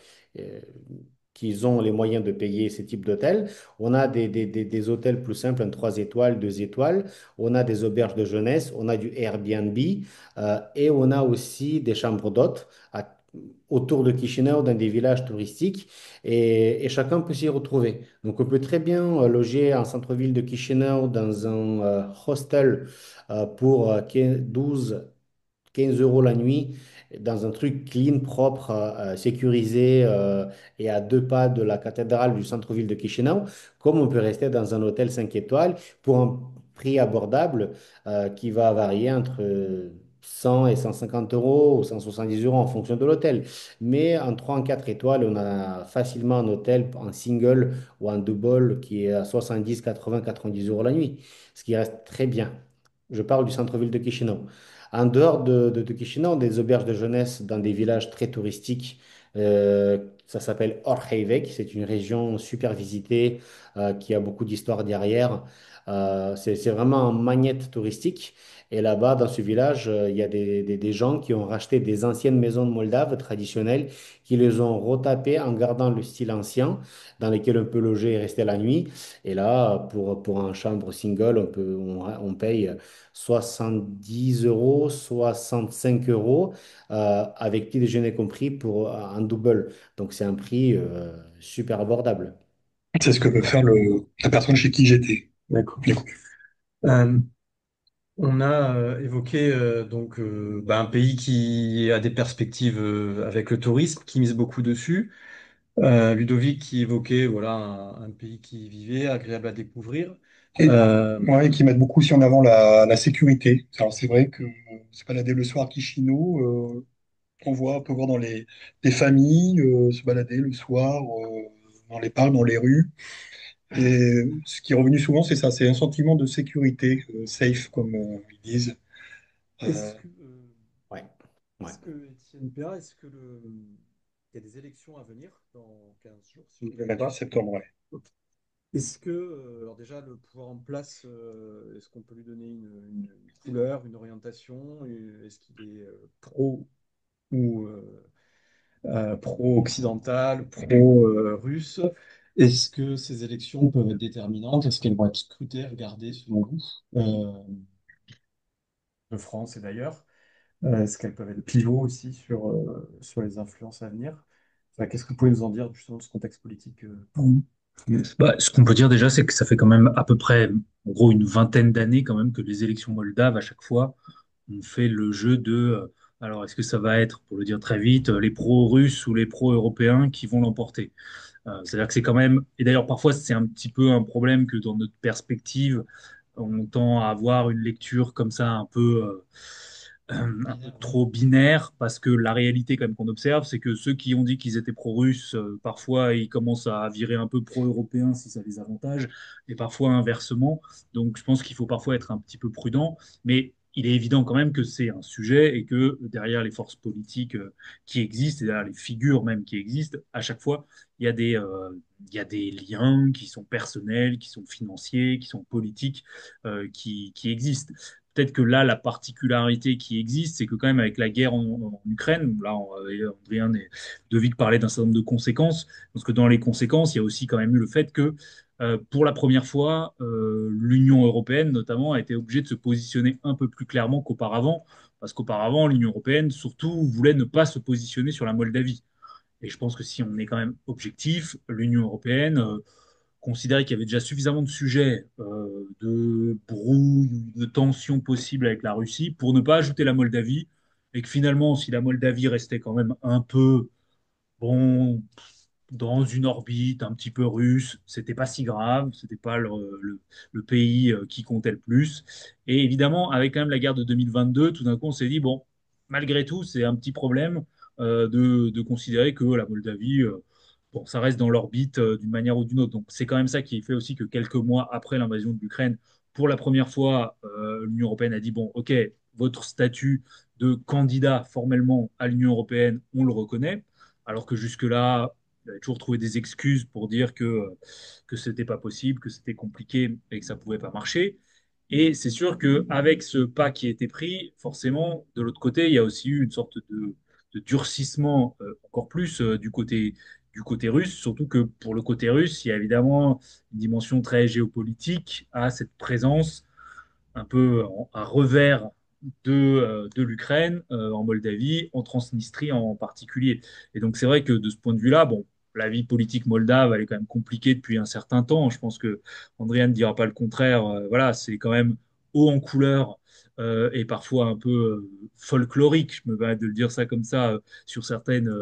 qui ont les moyens de payer ce type d'hôtel. On a des hôtels plus simples, un 3 étoiles, 2 étoiles. On a des auberges de jeunesse, on a du Airbnb et on a aussi des chambres d'hôtes autour de Chisinau dans des villages touristiques et chacun peut s'y retrouver. Donc, on peut très bien loger en centre-ville de Chisinau dans un hostel pour 12, 15 euros la nuit, dans un truc clean, propre, sécurisé et à 2 pas de la cathédrale du centre-ville de Chisinau, comme on peut rester dans un hôtel 5 étoiles pour un prix abordable qui va varier entre 100 et 150 euros ou 170 euros en fonction de l'hôtel. Mais en 3 en 4 étoiles, on a facilement un hôtel en single ou en double qui est à 70, 80, 90 euros la nuit, ce qui reste très bien. Je parle du centre-ville de Chisinau. En dehors de Chisinau, des auberges de jeunesse dans des villages très touristiques. Ça s'appelle Orgeivek. C'est une région super visitée qui a beaucoup d'histoire derrière. C'est vraiment un magnète touristique. Et là-bas, dans ce village, il y a des gens qui ont racheté des anciennes maisons de Moldave traditionnelles, qui les ont retapées en gardant le style ancien, dans lesquelles on peut loger et rester la nuit. Et là, pour un chambre single, on paye 70 euros, 65 euros, avec petit déjeuner compris pour un double. Donc c'est un prix super abordable. C'est ce que veut faire la personne chez qui j'étais. D'accord. Du coup. Euh, on a évoqué un pays qui a des perspectives avec le tourisme, qui mise beaucoup dessus. Ludovic qui évoquait voilà, un pays qui vivait, agréable à découvrir. Et, Euh, ouais, qui mettent beaucoup aussi en avant la sécurité. Alors c'est vrai que se balader le soir à Chisinau, on peut voir dans des familles se balader le soir dans les parcs, dans les rues. Et ce qui est revenu souvent, c'est ça, c'est un sentiment de sécurité, safe comme ils disent. est-ce Euh, que, Ouais, ouais. Étienne Perra, il y a des élections à venir dans 15 jours, si je ne me le trompe 28 pas. septembre, ouais. Est-ce que, alors déjà, le pouvoir en place, est-ce qu'on peut lui donner une couleur, une orientation? Est-ce qu'il est pro ou pro-occidental, pro-russe? Est-ce que ces élections peuvent être déterminantes? Est-ce qu'elles vont être scrutées, regardées selon vous, de France et d'ailleurs? Est-ce qu'elles peuvent être pivot aussi sur les influences à venir? Enfin, qu'est-ce que vous pouvez nous en dire justement de ce contexte politique pour vous? Bah, ce qu'on peut dire déjà, c'est que ça fait quand même à peu près, en gros, une vingtaine d'années quand même que les élections moldaves, à chaque fois, ont fait le jeu de, alors est-ce que ça va être, pour le dire très vite, les pro-russes ou les pro-européens qui vont l'emporter? C'est-à-dire que c'est quand même, et d'ailleurs parfois c'est un petit peu un problème que dans notre perspective, on tend à avoir une lecture comme ça un peu trop binaire, parce que la réalité quand même qu'on observe, c'est que ceux qui ont dit qu'ils étaient pro-russes, parfois ils commencent à virer un peu pro-européens si ça les avantage, et parfois inversement. Donc je pense qu'il faut parfois être un petit peu prudent, mais il est évident quand même que c'est un sujet et que derrière les forces politiques qui existent, et derrière les figures même qui existent, à chaque fois, il y a il y a des liens qui sont personnels, qui sont financiers, qui sont politiques, qui existent. Peut-être que là, la particularité qui existe, c'est que quand même avec la guerre en Ukraine, là, Andréan et Devic parlaient d'un certain nombre de conséquences, parce que dans les conséquences, il y a aussi quand même eu le fait que pour la première fois, l'Union européenne, notamment, a été obligée de se positionner un peu plus clairement qu'auparavant, parce qu'auparavant, l'Union européenne, surtout, voulait ne pas se positionner sur la Moldavie. Et je pense que si on est quand même objectif, l'Union européenne considérait qu'il y avait déjà suffisamment de sujets de brouille, de tensions possibles avec la Russie pour ne pas ajouter la Moldavie. Et que finalement, si la Moldavie restait quand même un peu, bon, dans une orbite un petit peu russe, c'était pas si grave, c'était pas le pays qui comptait le plus. Et évidemment, avec quand même la guerre de 2022, tout d'un coup, on s'est dit, bon, malgré tout, c'est un petit problème de considérer que la Moldavie, bon, ça reste dans l'orbite d'une manière ou d'une autre. Donc c'est quand même ça qui fait aussi que quelques mois après l'invasion de l'Ukraine, pour la première fois, l'Union européenne a dit, bon, OK, votre statut de candidat formellement à l'Union européenne, on le reconnaît, alors que jusque-là, il avait toujours trouvé des excuses pour dire que c'était pas possible, que c'était compliqué et que ça pouvait pas marcher. Et c'est sûr qu'avec ce pas qui a été pris, forcément, de l'autre côté, il y a aussi eu une sorte de durcissement encore plus du côté russe, surtout que pour le côté russe, il y a évidemment une dimension très géopolitique à cette présence un peu à revers de l'Ukraine, en Moldavie, en Transnistrie en particulier. Et donc c'est vrai que de ce point de vue-là, bon, la vie politique moldave, elle est quand même compliquée depuis un certain temps. Je pense que Andrian ne dira pas le contraire. Voilà, c'est quand même haut en couleur et parfois un peu folklorique, je me permets de le dire ça comme ça, sur certaines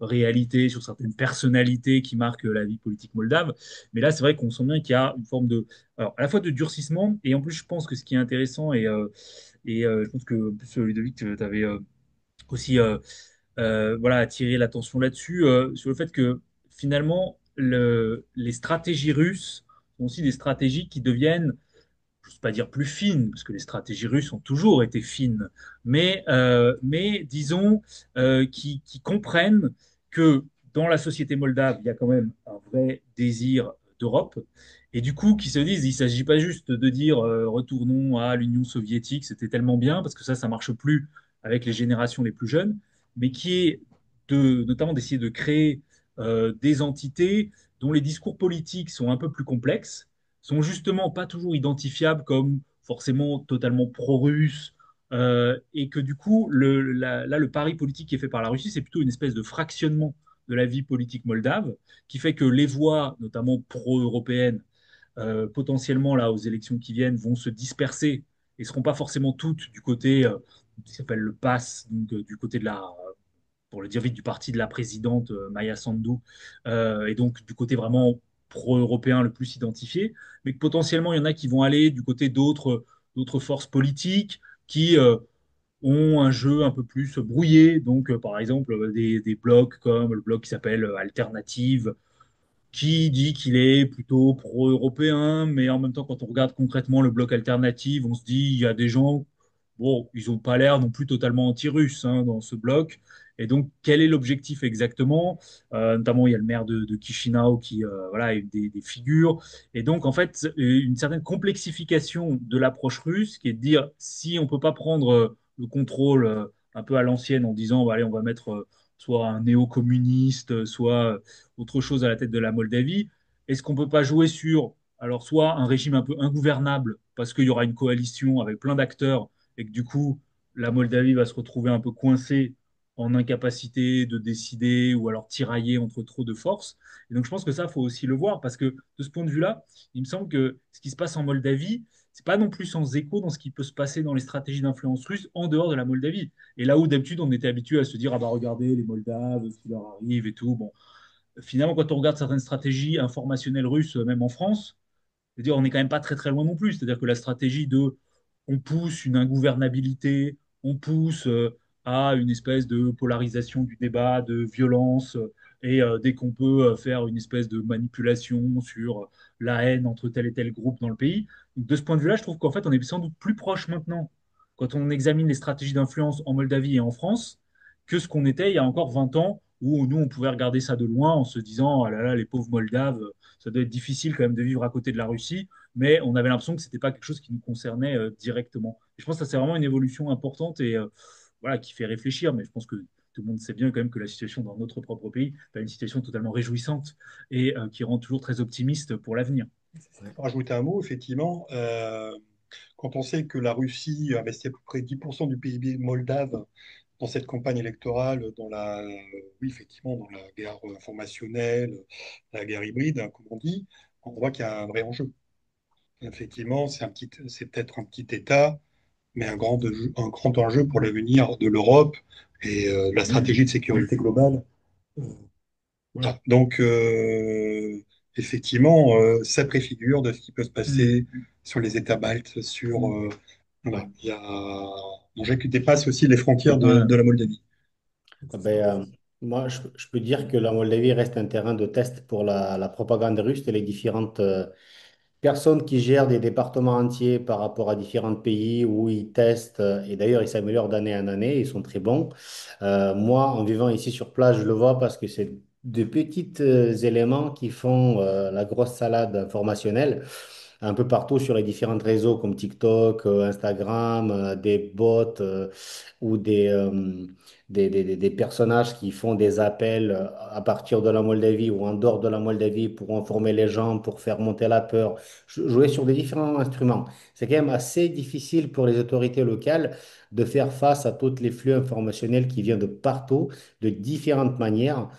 réalités, sur certaines personnalités qui marquent la vie politique moldave. Mais là, c'est vrai qu'on sent bien qu'il y a une forme de, alors, à la fois de durcissement, et en plus, je pense que ce qui est intéressant, je pense que en plus, Ludovic, tu avais aussi voilà, attiré l'attention là-dessus, sur le fait que finalement, les stratégies russes sont aussi des stratégies qui deviennent, je ne sais pas dire plus fines, parce que les stratégies russes ont toujours été fines, mais disons, qui comprennent que dans la société moldave, il y a quand même un vrai désir d'Europe, et du coup, qui se disent, il ne s'agit pas juste de dire retournons à l'Union soviétique, c'était tellement bien, parce que ça marche plus avec les générations les plus jeunes, mais qui est notamment d'essayer de créer des entités dont les discours politiques sont un peu plus complexes, sont justement pas toujours identifiables comme forcément totalement pro-russes, et que du coup, là, le pari politique qui est fait par la Russie, c'est plutôt une espèce de fractionnement de la vie politique moldave, qui fait que les voix, notamment pro-européennes, potentiellement là aux élections qui viennent, vont se disperser et seront pas forcément toutes du côté qui s'appelle le PAS, donc du côté de la, pour le dire vite, du parti de la présidente Maya Sandu, et donc du côté vraiment pro-européen le plus identifié, mais que potentiellement il y en a qui vont aller du côté d'autres forces politiques qui ont un jeu un peu plus brouillé, donc par exemple des blocs comme le bloc qui s'appelle Alternative, qui dit qu'il est plutôt pro-européen, mais en même temps, quand on regarde concrètement le bloc alternatif, on se dit il y a des gens, bon, ils n'ont pas l'air non plus totalement anti-russes hein, dans ce bloc. Et donc, quel est l'objectif exactement? Notamment, il y a le maire de Chisinau qui voilà, est des figures. Et donc, en fait, une certaine complexification de l'approche russe qui est de dire si on ne peut pas prendre le contrôle un peu à l'ancienne en disant bah, allez, on va mettre soit un néo-communiste, soit autre chose à la tête de la Moldavie. Est-ce qu'on ne peut pas jouer sur, alors, soit un régime un peu ingouvernable, parce qu'il y aura une coalition avec plein d'acteurs, et que du coup, la Moldavie va se retrouver un peu coincée en incapacité de décider, ou alors tiraillée entre trop de forces. Et donc, je pense que ça, il faut aussi le voir, parce que de ce point de vue-là, il me semble que ce qui se passe en Moldavie, c'est pas non plus sans écho dans ce qui peut se passer dans les stratégies d'influence russe en dehors de la Moldavie. Et là où d'habitude on était habitué à se dire ah bah regardez les Moldaves, ce qui leur arrive et tout, bon, finalement, quand on regarde certaines stratégies informationnelles russes, même en France, c'est-à-dire on n'est quand même pas très très loin non plus. C'est-à-dire que la stratégie de on pousse une ingouvernabilité, on pousse à une espèce de polarisation du débat, de violence, et dès qu'on peut faire une espèce de manipulation sur la haine entre tel et tel groupe dans le pays. Donc, de ce point de vue-là, je trouve qu'en fait, on est sans doute plus proche maintenant, quand on examine les stratégies d'influence en Moldavie et en France, que ce qu'on était il y a encore 20 ans, où nous, on pouvait regarder ça de loin en se disant, ah là là, les pauvres Moldaves, ça doit être difficile quand même de vivre à côté de la Russie, mais on avait l'impression que c'était pas quelque chose qui nous concernait directement. Et je pense que ça, c'est vraiment une évolution importante et voilà, qui fait réfléchir, mais je pense que tout le monde sait bien quand même que la situation dans notre propre pays est une situation totalement réjouissante et qui rend toujours très optimiste pour l'avenir. Pour rajouter un mot, effectivement, quand on sait que la Russie investit à peu près 10% du PIB moldave dans cette campagne électorale, oui, effectivement, dans la guerre informationnelle, la guerre hybride, hein, comme on dit, on voit qu'il y a un vrai enjeu. Effectivement, c'est peut-être un petit État, mais un grand enjeu pour l'avenir de l'Europe et la stratégie de sécurité globale. Voilà. Donc, effectivement, ça préfigure de ce qui peut se passer sur les États baltes, voilà, il y a un enjeu qui dépasse aussi les frontières de la Moldavie. Ah ben, moi, je peux dire que la Moldavie reste un terrain de test pour la propagande russe et les différentes personne qui gère des départements entiers par rapport à différents pays où ils testent, et d'ailleurs ils s'améliorent d'année en année, ils sont très bons. Moi, en vivant ici sur place, je le vois parce que c'est de petits éléments qui font la grosse salade informationnelle un peu partout sur les différents réseaux comme TikTok, Instagram, des bots ou des personnages qui font des appels à partir de la Moldavie ou en dehors de la Moldavie pour informer les gens, pour faire monter la peur, jouer sur des différents instruments. C'est quand même assez difficile pour les autorités locales de faire face à tous les flux informationnels qui viennent de partout, de différentes manières,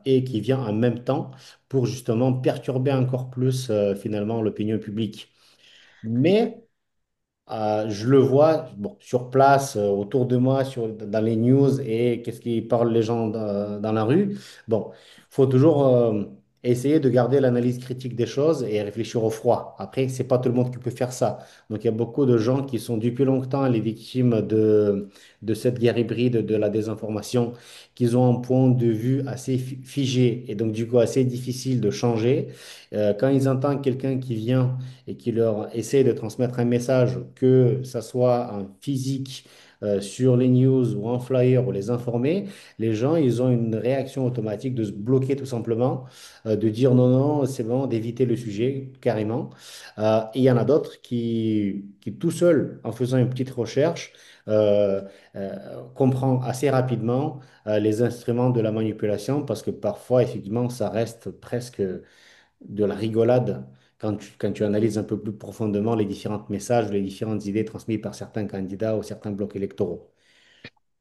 et qui viennent en même temps pour justement perturber encore plus finalement l'opinion publique. Mais je le vois bon, sur place, autour de moi, dans les news et qu'est-ce qu'ils parlent les gens dans la rue. Bon, il faut toujours essayer de garder l'analyse critique des choses et réfléchir au froid. Après, c'est pas tout le monde qui peut faire ça. Donc, il y a beaucoup de gens qui sont depuis longtemps les victimes de cette guerre hybride de la désinformation, qu'ils ont un point de vue assez figé et donc du coup assez difficile de changer. Quand ils entendent quelqu'un qui vient et qui leur essaie de transmettre un message, que ça soit en physique, sur les news ou en flyer ou les informer, les gens, ils ont une réaction automatique de se bloquer tout simplement, de dire non, non, c'est bon, d'éviter le sujet carrément. Et il y en a d'autres qui, tout seul, en faisant une petite recherche, comprend assez rapidement les instruments de la manipulation parce que parfois, effectivement, ça reste presque de la rigolade quand tu analyses un peu plus profondément les différents messages, les différentes idées transmises par certains candidats ou certains blocs électoraux.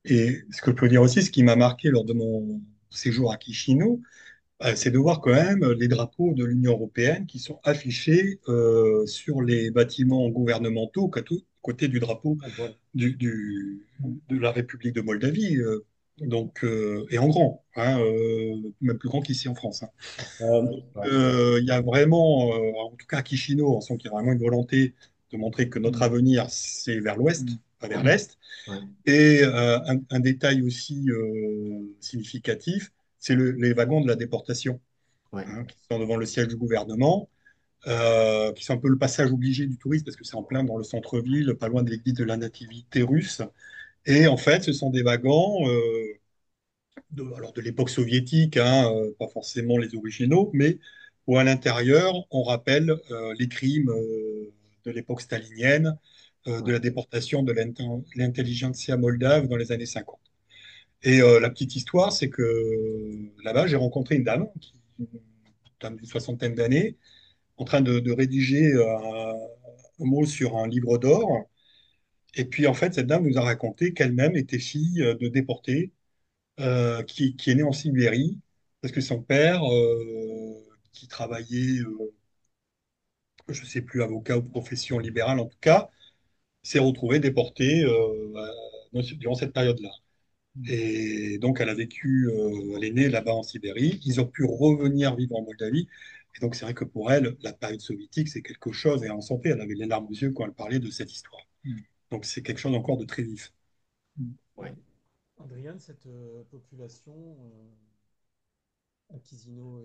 Et ce que je peux dire aussi, ce qui m'a marqué lors de mon séjour à Chisinau, c'est de voir quand même les drapeaux de l'Union européenne qui sont affichés sur les bâtiments gouvernementaux côté du drapeau de la République de Moldavie. Et en grand, hein, même plus grand qu'ici en France, hein. Ouais. Il y a vraiment, en tout cas à Chisinau, on sent qu'il y a vraiment une volonté de montrer que notre avenir, c'est vers l'ouest, pas vers l'est. Ouais. Et un détail aussi significatif, c'est les wagons de la déportation, Ouais. hein, qui sont devant le siège du gouvernement, qui sont un peu le passage obligé du touriste parce que c'est en plein dans le centre-ville, pas loin de l'église de la Nativité russe. Et en fait, ce sont des wagons alors de l'époque soviétique, hein, pas forcément les originaux, mais où à l'intérieur, on rappelle les crimes de l'époque stalinienne, de Ouais. la déportation de l'intelligentsia moldave dans les années 50. Et la petite histoire, c'est que là-bas, j'ai rencontré une dame d'une soixantaine d'années, en train de rédiger un mot sur un livre d'or. Et puis, en fait, cette dame nous a raconté qu'elle-même était fille de déportés, qui est née en Sibérie, parce que son père, qui travaillait, je ne sais plus, avocat ou profession libérale en tout cas, s'est retrouvé déporté durant cette période-là. Et donc, elle est née là-bas en Sibérie. Ils ont pu revenir vivre en Moldavie. Et donc, c'est vrai que pour elle, la période soviétique, c'est quelque chose. Et en santé, elle avait les larmes aux yeux quand elle parlait de cette histoire. Donc, c'est quelque chose encore de très vif. Ouais. Adrien, cette population à Chisinau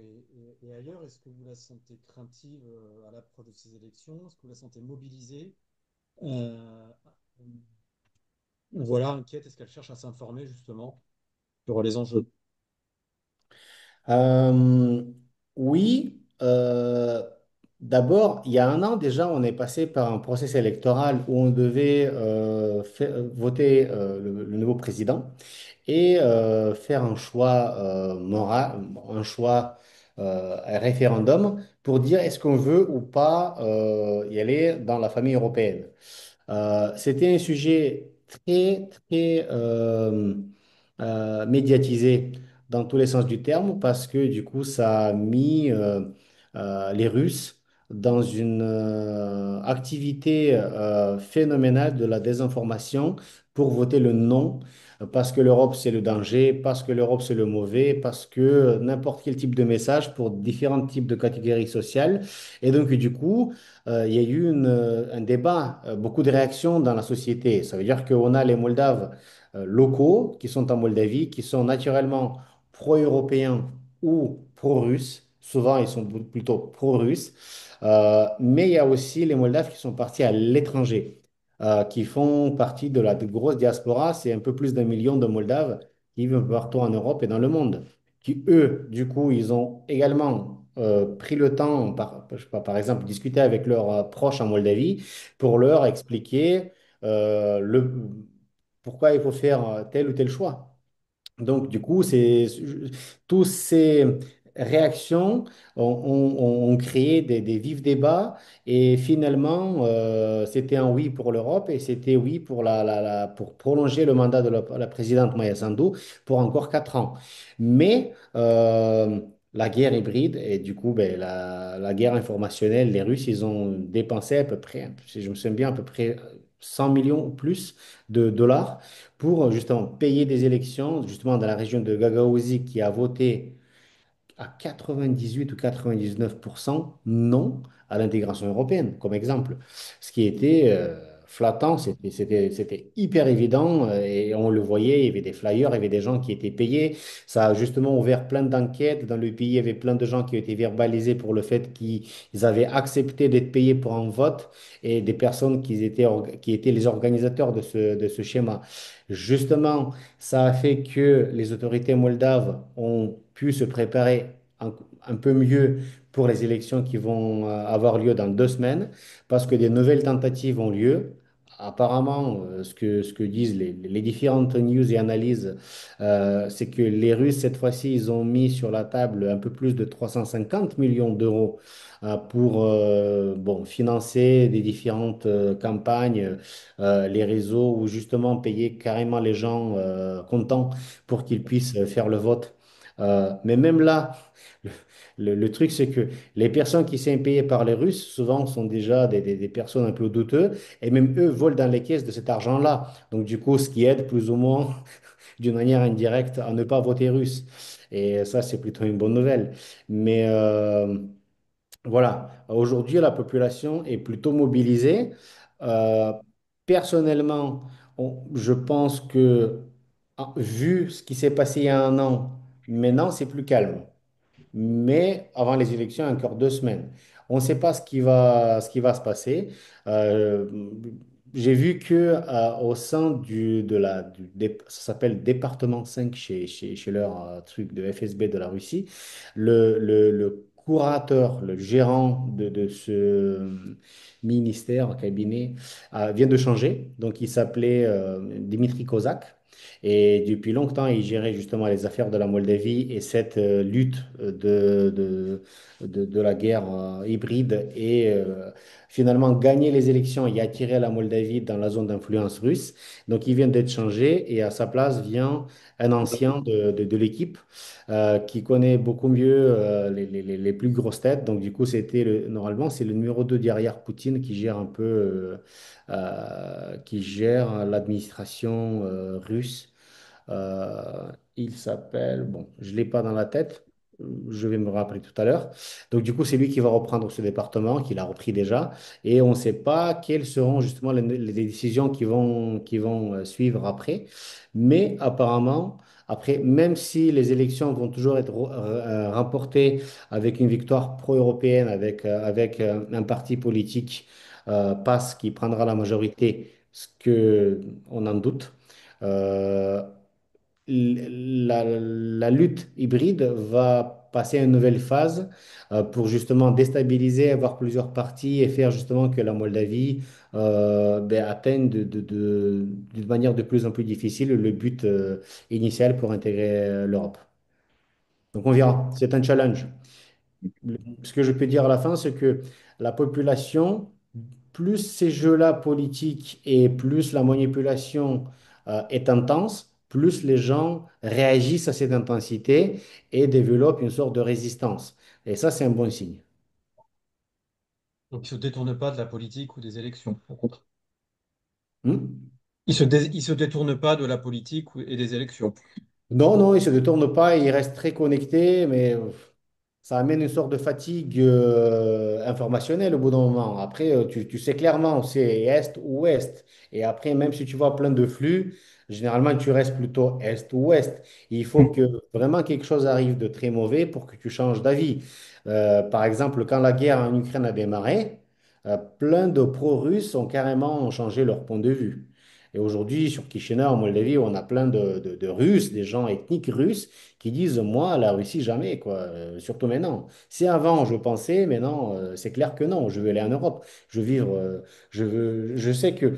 et ailleurs, est-ce que vous la sentez craintive à l'approche de ces élections? Est-ce que vous la sentez mobilisée? Euh, voilà, inquiète, est-ce qu'elle cherche à s'informer justement sur les enjeux? Euh, oui, d'abord, il y a un an déjà, on est passé par un processus électoral où on devait voter le nouveau président et faire un choix moral, un choix, un référendum pour dire est-ce qu'on veut ou pas y aller dans la famille européenne. C'était un sujet très, très médiatisé dans tous les sens du terme parce que du coup, ça a mis les Russes dans une activité phénoménale de la désinformation pour voter le non, parce que l'Europe, c'est le danger, parce que l'Europe, c'est le mauvais, parce que n'importe quel type de message pour différents types de catégories sociales. Et donc, du coup, il y a eu un débat, beaucoup de réactions dans la société. Ça veut dire qu'on a les Moldaves locaux qui sont en Moldavie, qui sont naturellement pro-européens ou pro-russes, Souvent, ils sont plutôt pro-russes. Mais il y a aussi les Moldaves qui sont partis à l'étranger, qui font partie de la grosse diaspora. C'est un peu plus d'1 million de Moldaves qui vivent partout en Europe et dans le monde, qui, eux, du coup, ils ont également pris le temps, je sais pas, par exemple, discuter avec leurs proches en Moldavie pour leur expliquer pourquoi il faut faire tel ou tel choix. Donc, du coup, tous ces réactions ont créé des vifs débats et finalement, c'était un oui pour l'Europe et c'était oui pour, pour prolonger le mandat de la présidente Maya Sandu pour encore 4 ans. Mais la guerre hybride et du coup, ben, la guerre informationnelle, les Russes, ils ont dépensé à peu près, si je me souviens bien, à peu près 100 millions ou plus de dollars pour justement payer des élections, justement dans la région de Gagaouzie qui a voté à 98 ou 99% non à l'intégration européenne, comme exemple. Ce qui était flattant, c'était hyper évident et on le voyait, il y avait des flyers, il y avait des gens qui étaient payés. Ça a justement ouvert plein d'enquêtes. Dans le pays, il y avait plein de gens qui ont été verbalisés pour le fait qu'ils avaient accepté d'être payés pour un vote et des personnes qui étaient les organisateurs de ce schéma. Justement, ça a fait que les autorités moldaves ont pu se préparer un, un peu mieux pour les élections qui vont avoir lieu dans 2 semaines, parce que des nouvelles tentatives ont lieu. Apparemment, ce que disent les différentes news et analyses, c'est que les Russes, cette fois-ci, ils ont mis sur la table un peu plus de 350 millions d'euros pour bon, financer des différentes campagnes, les réseaux, ou justement payer carrément les gens contents pour qu'ils puissent faire le vote. Mais même là, le truc, c'est que les personnes qui sont payées par les Russes, souvent, sont déjà des personnes un peu douteuses, et même eux volent dans les caisses de cet argent-là. Donc, du coup, ce qui aide plus ou moins, d'une manière indirecte, à ne pas voter russe. Et ça, c'est plutôt une bonne nouvelle. Mais voilà, aujourd'hui, la population est plutôt mobilisée. Euh, Personnellement, je pense que, vu ce qui s'est passé il y a un an, maintenant, c'est plus calme. Mais avant les élections, il y a encore 2 semaines. On ne sait pas ce qui va se passer. Euh, j'ai vu que au sein ça s'appelle département 5 chez leur truc de FSB de la Russie, le curateur, le gérant de ce ministère, cabinet, vient de changer. Donc, il s'appelait Dimitri Kozak. Et depuis longtemps, il gérait justement les affaires de la Moldavie et cette lutte de la guerre hybride et finalement gagner les élections et attirer la Moldavie dans la zone d'influence russe. Donc, il vient d'être changé et à sa place vient un ancien de l'équipe qui connaît beaucoup mieux les plus grosses têtes. Donc, du coup, normalement, c'est le numéro 2 derrière Poutine qui gère un peu, qui gère l'administration russe. Il s'appelle, bon, je ne l'ai pas dans la tête, je vais me rappeler tout à l'heure. Donc, du coup, c'est lui qui va reprendre ce département, qu'il a repris déjà, et on ne sait pas quelles seront justement les décisions qui vont suivre après. Mais apparemment, après, même si les élections vont toujours être remportées avec une victoire pro-européenne, avec un parti politique passe qui prendra la majorité, ce que on en doute. Euh, la lutte hybride va passer à une nouvelle phase pour justement déstabiliser, avoir plusieurs partis et faire justement que la Moldavie ben, atteigne d'une manière de plus en plus difficile le but initial pour intégrer l'Europe. Donc on verra, c'est un challenge. Ce que je peux dire à la fin, c'est que la population, plus ces jeux-là politiques et plus la manipulation est intense, plus les gens réagissent à cette intensité et développent une sorte de résistance. Et ça, c'est un bon signe. Donc, ils se détournent pas de la politique ou des élections. Par contre, Hmm. ils se détournent pas de la politique et des élections. Non, non, ils ne se détournent pas, ils restent très connectés, mais ça amène une sorte de fatigue informationnelle au bout d'un moment. Après, tu sais clairement, c'est Est ou Ouest. Et après, même si tu vois plein de flux, Généralement, tu restes plutôt est ou ouest. Il faut que vraiment quelque chose arrive de très mauvais pour que tu changes d'avis. Par exemple, quand la guerre en Ukraine a démarré, plein de pro-russes ont carrément changé leur point de vue. Et aujourd'hui, sur Chisinau, en Moldavie, on a plein de Russes, des gens ethniques russes, qui disent, moi, la Russie, jamais, quoi. Surtout maintenant. Si avant, je pensais, maintenant, c'est clair que non. Je veux aller en Europe. Je veux vivre, je sais que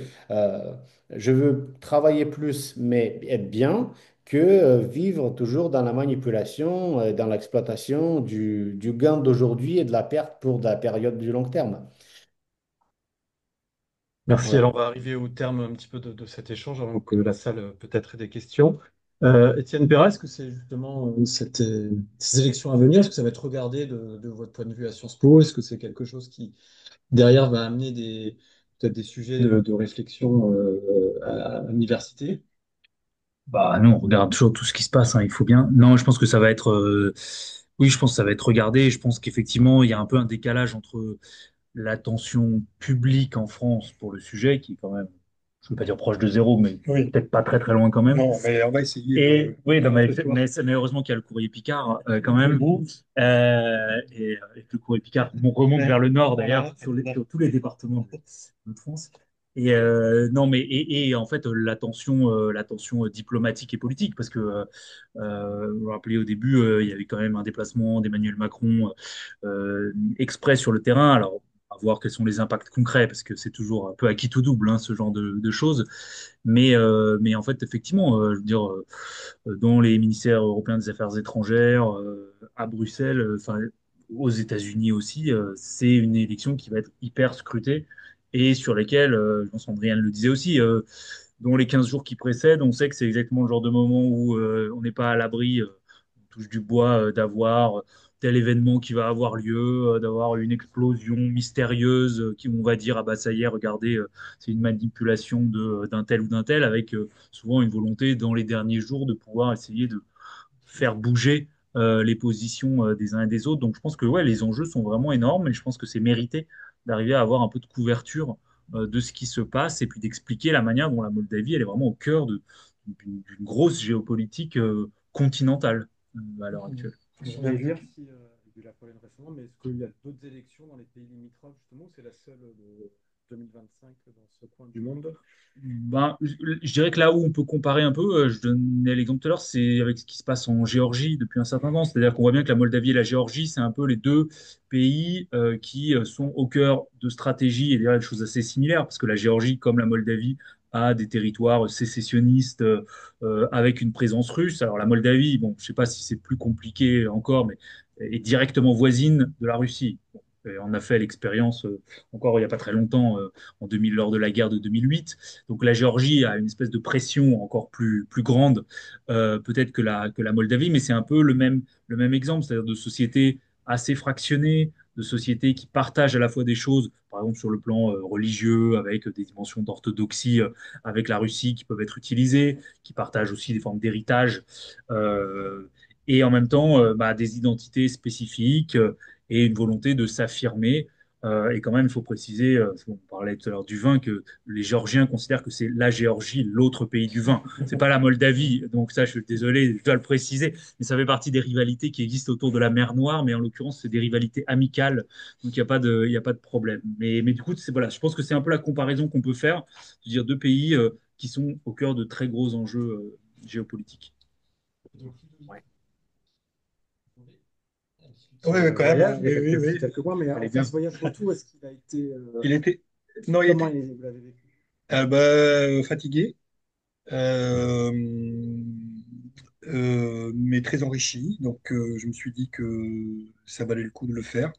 je veux travailler plus, mais être bien, que vivre toujours dans la manipulation, dans l'exploitation du gain d'aujourd'hui et de la perte pour de la période du long terme. Merci. Ouais. Alors, on va arriver au terme un petit peu de cet échange avant que la salle peut-être ait des questions. Étienne Perra, est-ce que c'est justement ces élections à venir, est-ce que ça va être regardé de votre point de vue à Sciences Po? Est-ce que c'est quelque chose qui, derrière, va amener peut-être des sujets de réflexion à l'université? Bah nous, on regarde toujours tout ce qui se passe, hein, il faut bien. Non, je pense que ça va être, oui, je pense que ça va être regardé. Je pense qu'effectivement, il y a un peu un décalage entre l'attention publique en France pour le sujet, qui est quand même, je ne veux pas dire proche de zéro, mais Oui, peut-être pas très très loin quand même. non, mais on va essayer Et oui, non, ce soir. mais heureusement qu'il y a le courrier Picard quand même. Et que le courrier Picard remonte Ouais, vers le nord d'ailleurs, voilà, sur tous les départements de France. Et non, mais et en fait la tension diplomatique et politique, parce que vous vous rappelez au début, il y avait quand même un déplacement d'Emmanuel Macron exprès sur le terrain. Alors à voir quels sont les impacts concrets, parce que c'est toujours un peu à qui tout double, hein, ce genre de choses. Mais en fait, effectivement, je veux dire, dans les ministères européens des Affaires étrangères, à Bruxelles, enfin, aux États-Unis aussi, c'est une élection qui va être hyper scrutée et sur lesquelles, je pense qu'Andrian le disait aussi, dans les 15 jours qui précèdent, on sait que c'est exactement le genre de moment où on n'est pas à l'abri, on touche du bois, d'avoir tel événement qui va avoir lieu, d'avoir une explosion mystérieuse qui on va dire ah bah ça y est, regardez, c'est une manipulation d'un tel ou d'un tel, avec souvent une volonté dans les derniers jours de pouvoir essayer de faire bouger les positions des uns et des autres. Donc je pense que ouais, les enjeux sont vraiment énormes et je pense que c'est mérité d'arriver à avoir un peu de couverture de ce qui se passe et puis d'expliquer la manière dont la Moldavie elle est vraiment au cœur d'une grosse géopolitique continentale à l'heure actuelle. On vient de dire si, il y a eu la Pologne récemment, mais est-ce qu'il y a d'autres élections dans les pays limitrophes, justement, ou c'est la seule de 2025 dans ce coin du monde? Ben, je dirais que là où on peut comparer un peu, je donnais l'exemple tout à l'heure, c'est avec ce qui se passe en Géorgie depuis un certain temps. C'est-à-dire qu'on voit bien que la Moldavie et la Géorgie, c'est un peu les deux pays qui sont au cœur de stratégies et d'ailleurs des choses assez similaires, parce que la Géorgie, comme la Moldavie, a des territoires sécessionnistes avec une présence russe. Alors la Moldavie, bon, je sais pas si c'est plus compliqué encore, mais est directement voisine de la Russie. Bon, et on a fait l'expérience encore il n'y a pas très longtemps en 2000, lors de la guerre de 2008. Donc la Géorgie a une espèce de pression encore plus grande peut-être que la Moldavie, mais c'est un peu le même exemple, c'est-à-dire de sociétés assez fractionnées, de sociétés qui partagent à la fois des choses, par exemple sur le plan religieux, avec des dimensions d'orthodoxie avec la Russie qui peuvent être utilisées, qui partagent aussi des formes d'héritage, et en même temps bah, des identités spécifiques et une volonté de s'affirmer et quand même, il faut préciser, parce qu'on parlait tout à l'heure du vin, que les Géorgiens considèrent que c'est la Géorgie, l'autre pays du vin. C'est pas la Moldavie. Donc ça, je suis désolé, je dois le préciser, mais ça fait partie des rivalités qui existent autour de la mer Noire, mais en l'occurrence, c'est des rivalités amicales. Donc il y a pas de problème. Mais du coup, c'est voilà, je pense que c'est un peu la comparaison qu'on peut faire, de dire deux pays qui sont au cœur de très gros enjeux géopolitiques. Ouais. Oui, Sur oui, le quand même. voyage, il y Oui, a oui, oui. quelques mois, mais Allez enfin, bien. ce voyage retour, est-ce qu'il a été. Il était, non, il Comment était vous l'avez vécu? fatigué, euh, mais très enrichi. Donc, je me suis dit que ça valait le coup de le faire.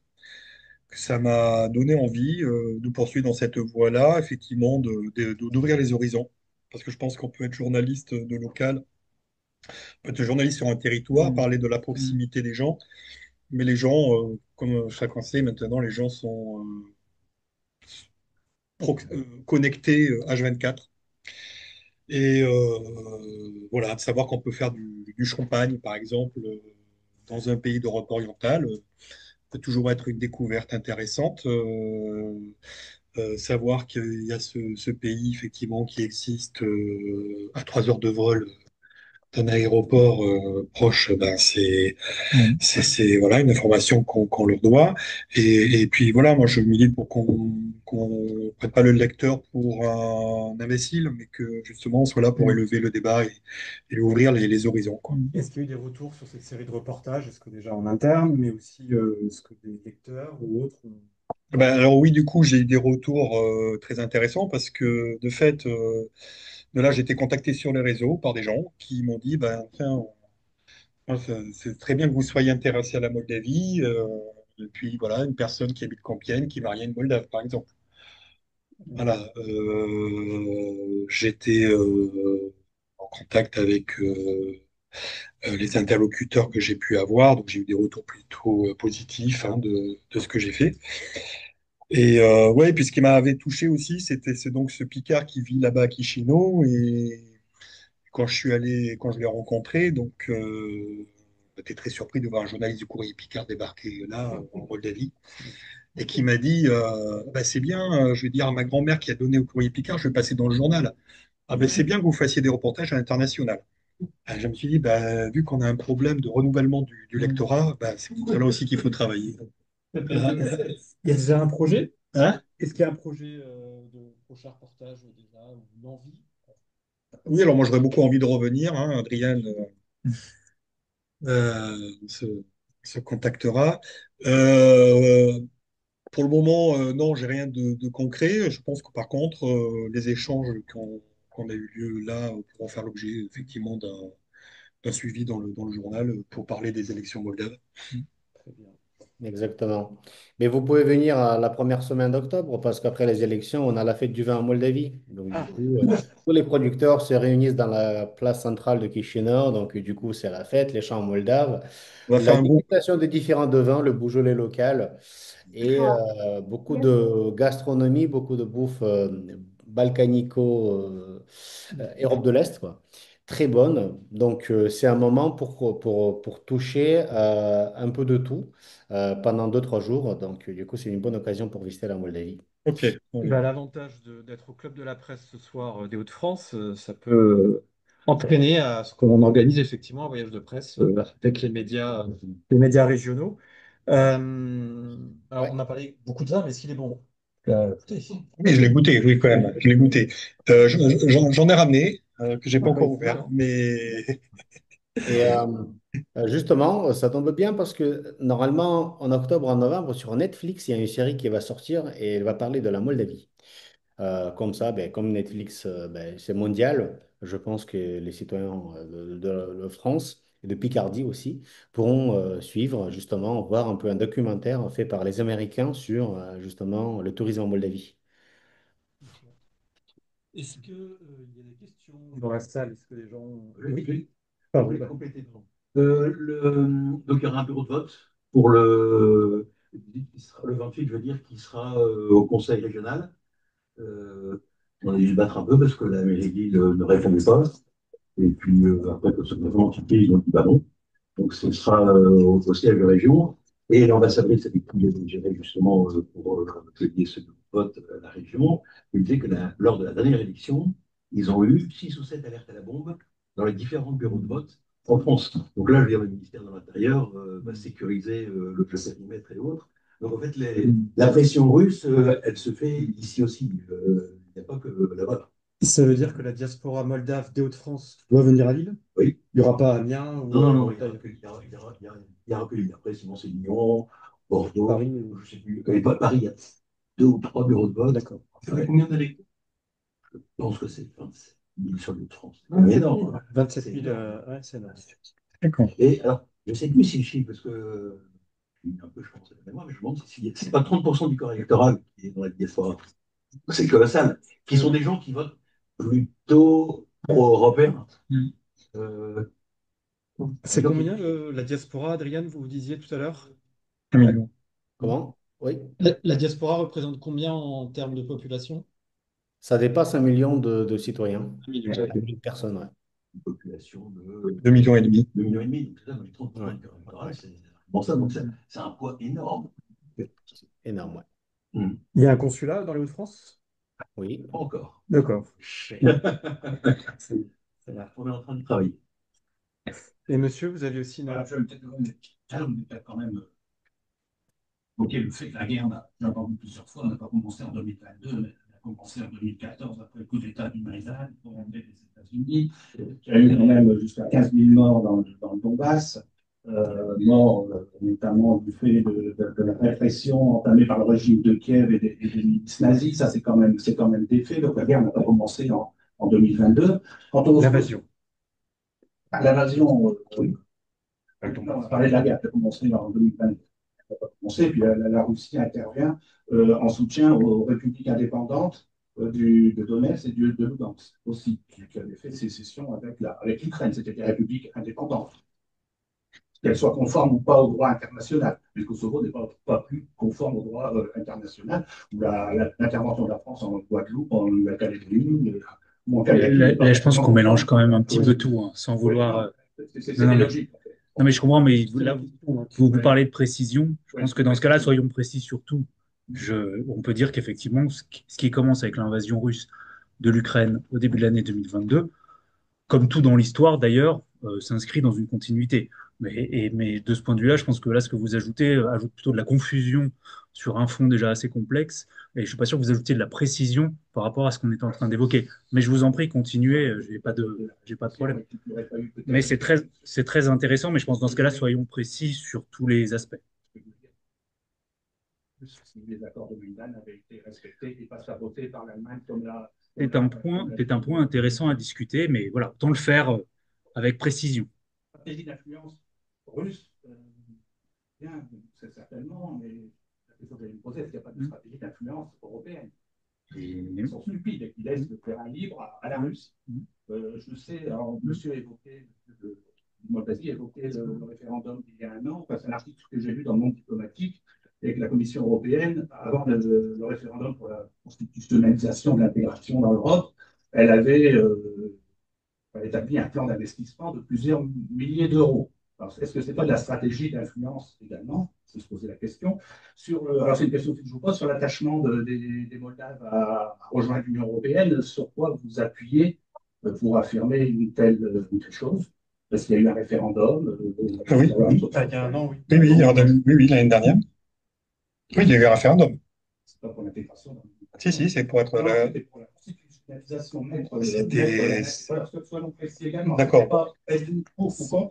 Que ça m'a donné envie de poursuivre dans cette voie-là, effectivement, d'ouvrir les horizons. Parce que je pense qu'on peut être journaliste de local, on peut être journaliste sur un territoire, Mm. parler de la Mm. proximité des gens, mais les gens, comme chacun sait maintenant, les gens sont connectés H24. Et voilà, de savoir qu'on peut faire du champagne, par exemple, dans un pays d'Europe orientale, peut toujours être une découverte intéressante. savoir qu'il y a ce pays effectivement qui existe à 3 heures de vol d'un aéroport proche, ben voilà une information qu'on leur doit. Et puis voilà, moi je milite pour qu'on prenne pas le lecteur pour un imbécile, mais que justement on soit là pour élever le débat et ouvrir les horizons, quoi. Est-ce qu'il y a eu des retours sur cette série de reportages? Est-ce que déjà en interne, mais aussi est-ce que des lecteurs ou autres Ben, alors oui, du coup, j'ai eu des retours très intéressants parce que de fait, de là, j'ai été contacté sur les réseaux par des gens qui m'ont dit, ben, enfin, c'est très bien que vous soyez intéressé à la Moldavie. Et puis voilà, une personne qui habite Compiègne qui marie une Moldave, par exemple. Voilà, j'étais en contact avec les interlocuteurs que j'ai pu avoir, donc j'ai eu des retours plutôt positifs hein, de ce que j'ai fait. Et ouais, puis ce qui m'avait touché aussi, c'est donc ce Picard qui vit là-bas à Chisinau. Et quand je l'ai rencontré, donc j'étais très surpris de voir un journaliste du Courrier Picard débarquer là en Moldavie et qui m'a dit bah, c'est bien, je vais dire à ma grand-mère qui a donné au Courrier Picard, je vais passer dans le journal. Ah ben c'est bien que vous fassiez des reportages à l'international. Ah, je me suis dit, bah, vu qu'on a un problème de renouvellement du lectorat, bah, c'est pour cela aussi qu'il faut travailler. il y a déjà un projet? Hein. Est-ce qu'il y a un projet de prochain reportage déjà, ou une envie? Oui, alors moi j'aurais beaucoup envie de revenir, hein. Adrien se, se contactera. Euh, pour le moment, non, j'ai rien de concret. Je pense que par contre, les échanges qu'on a eu lieu là pourront faire l'objet effectivement d'un suivi dans le journal pour parler des élections moldaves. Très bien. Exactement. Mais vous pouvez venir à la première semaine d'octobre parce qu'après les élections, on a la fête du vin en Moldavie. Donc, du Ah, coup, tous les producteurs se réunissent dans la place centrale de Chisinau. Donc, du coup, c'est la fête, les chants moldaves, On va faire la un groupe. dégustation des différents devins, le Beaujolais local et beaucoup de gastronomie, beaucoup de bouffe balkanico, Europe de l'Est, quoi. Très bonne. Donc, c'est un moment pour toucher un peu de tout pendant 2, 3 jours. Donc, du coup, c'est une bonne occasion pour visiter la Moldavie. Ok. Ouais. bah, l'avantage d'être au Club de la Presse ce soir des Hauts-de-France, ça peut entraîner à ce qu'on organise effectivement un voyage de presse avec les médias régionaux. Alors, Ouais. on a parlé beaucoup de ça, mais est-ce qu'il est bon? Écoutez. Oui, je l'ai goûté, oui, quand même. Je l'ai goûté. J'en ai ramené, que j'ai pas Ah, bah, encore écoute, ouvert, hein. mais Et justement, ça tombe bien parce que normalement, en octobre, en novembre, sur Netflix, il y a une série qui va sortir et elle va parler de la Moldavie. Comme ça, ben, comme Netflix, ben, c'est mondial, je pense que les citoyens de France et de Picardie aussi pourront suivre, justement, voir un peu un documentaire fait par les Américains sur justement le tourisme en Moldavie. Est-ce que, il y a des questions dans la salle? Est-ce que les gens... Oui, oui. Ah, Je oui, voulais bah. compléter, pardon. Donc, il y aura un bureau de vote pour le 28, je veux dire, qui sera au conseil régional. Euh, on a dû se battre un peu parce que la mairie de Lille ne répondait pas. Et puis, après, que ce soit entité, ils ont dit bah non. Donc, ce sera au siège de région. Et l'ambassadrice avec qui j'ai géré justement pour payer ce vote à la région, il disait que lors de la dernière élection, ils ont eu 6 ou 7 alertes à la bombe dans les différents bureaux de vote en France. Donc là, je veux dire, le ministère de l'Intérieur va sécuriser le périmètre et autres. Donc en fait, la pression russe, elle se fait ici aussi. Il n'y a pas que là-bas. Ça veut dire que la diaspora moldave des Hauts-de-France doit venir à Lille? Oui. Il n'y aura pas Amiens ou Non, non, non, il y a que Lille. Après, sinon, c'est Lyon, Bordeaux, Paris? je sais plus. Et Paris, il y a 2 ou 3 bureaux de vote. D'accord. Ça fait combien d'électeurs? Je pense que c'est 27 000 sur l'île de France. C'est énorme, hein. 27 000, ouais, c'est énorme. d'accord. Et alors, je ne sais plus si le chiffre, parce que un peu, je pense à la mémoire, mais je me demande si c'est pas 30% du corps électoral qui est dans la diaspora. C'est colossal. Qui sont des gens qui votent plutôt pro-européens. Mm. Euh, C'est donc, combien la diaspora, Adriane, vous disiez tout à l'heure? 1 million. Comment? Oui. La diaspora représente combien en termes de population? Ça dépasse 1 million de citoyens, Un million. 1 million de personnes, ouais. une population de 2,5 millions. 2,5 millions. Donc, c'est ça, moi, j'ai 30% Ouais. du corps électoral, c'est bon ça. Donc, c'est un poids énorme. C'est énorme, ouais. Il y a un consulat dans les Hauts-de-France? Oui. Pas encore. D'accord. C'est- On est en train de travailler. Et monsieur, vous aviez aussi une... Voilà, je vais peut-être quand même évoquer le fait que la guerre, j'ai entendu plusieurs fois, n'a pas commencé en 2022, mais elle a commencé en 2014 après le coup d'État du Maïdan pour enlever les États-Unis. Il y a eu quand même jusqu'à 15 000 morts dans le Donbass, morts notamment du fait de la répression entamée par le régime de Kiev et des milices nazies. Ça, c'est quand même des faits. Donc la guerre n'a pas commencé en 2022. L'invasion. L'invasion, oui. On a parlé de la guerre qui a commencé en 2022. Elle a commencé, puis la Russie intervient en soutien aux républiques indépendantes de Donetsk et de Lugansk aussi, qui avaient fait sécession avec l'Ukraine. C'était des républiques indépendantes, qu'elles soient conformes ou pas au droit international. Le Kosovo n'est pas plus conforme au droit international, où l'intervention de la France en Guadeloupe, en Nouvelle-Calédonie, ou en Là, je pense qu'on mélange quand même un petit peu tout, hein, sans vouloir. C'est Non, non, mais, logique. non, mais je comprends, mais là, vous parlez de précision. Je pense que dans ce cas-là, soyons précis sur tout. On peut dire qu'effectivement, ce qui commence avec l'invasion russe de l'Ukraine au début de l'année 2022, comme tout dans l'histoire d'ailleurs, s'inscrit dans une continuité. Mais de ce point de vue-là, je pense que là, ce que vous ajoutez ajoute plutôt de la confusion sur un fond déjà assez complexe. Et je suis pas sûr que vous ajoutiez de la précision par rapport à ce qu'on est en train d'évoquer. Mais je vous en prie, continuez, j'ai pas de problème. Mais c'est très intéressant, mais je pense que dans ce cas-là, soyons précis sur tous les aspects. Si les accords de Mindan avaient été respectés et pas sabotés par l'Allemagne comme la. C'est un point intéressant à discuter, mais voilà, autant le faire avec précision. Stratégie d'influence russe, bien, c'est certainement, mais la question que j'allais me poser, est-ce qu'il n'y a pas de stratégie d'influence européenne? Ils sont stupides et qui laissent le terrain libre à la Russie. Je sais, alors, monsieur évoquait, Moldavie évoquait le référendum d'il y a un an, enfin, c'est un article que j'ai lu dans le monde diplomatique, et que la Commission européenne, avant le référendum pour la constitutionnalisation de l'intégration dans l'Europe, elle avait établi un plan d'investissement de plusieurs milliers d'euros. Est-ce que ce n'est pas de la stratégie d'influence également? C'est se poser la question. Alors, c'est une question que je vous pose sur l'attachement des Moldaves à rejoindre l'Union européenne. Sur quoi vous appuyez pour affirmer une telle chose? Parce qu'il y a eu un référendum. Oui, Il y a un an, oui. Oui, l'année dernière. Oui, il y a eu un référendum. C'est pas pour l'intégration. Si, c'est pour être Non, là. c'était pour la constitutionnalisation. Soyons précis également. D'accord.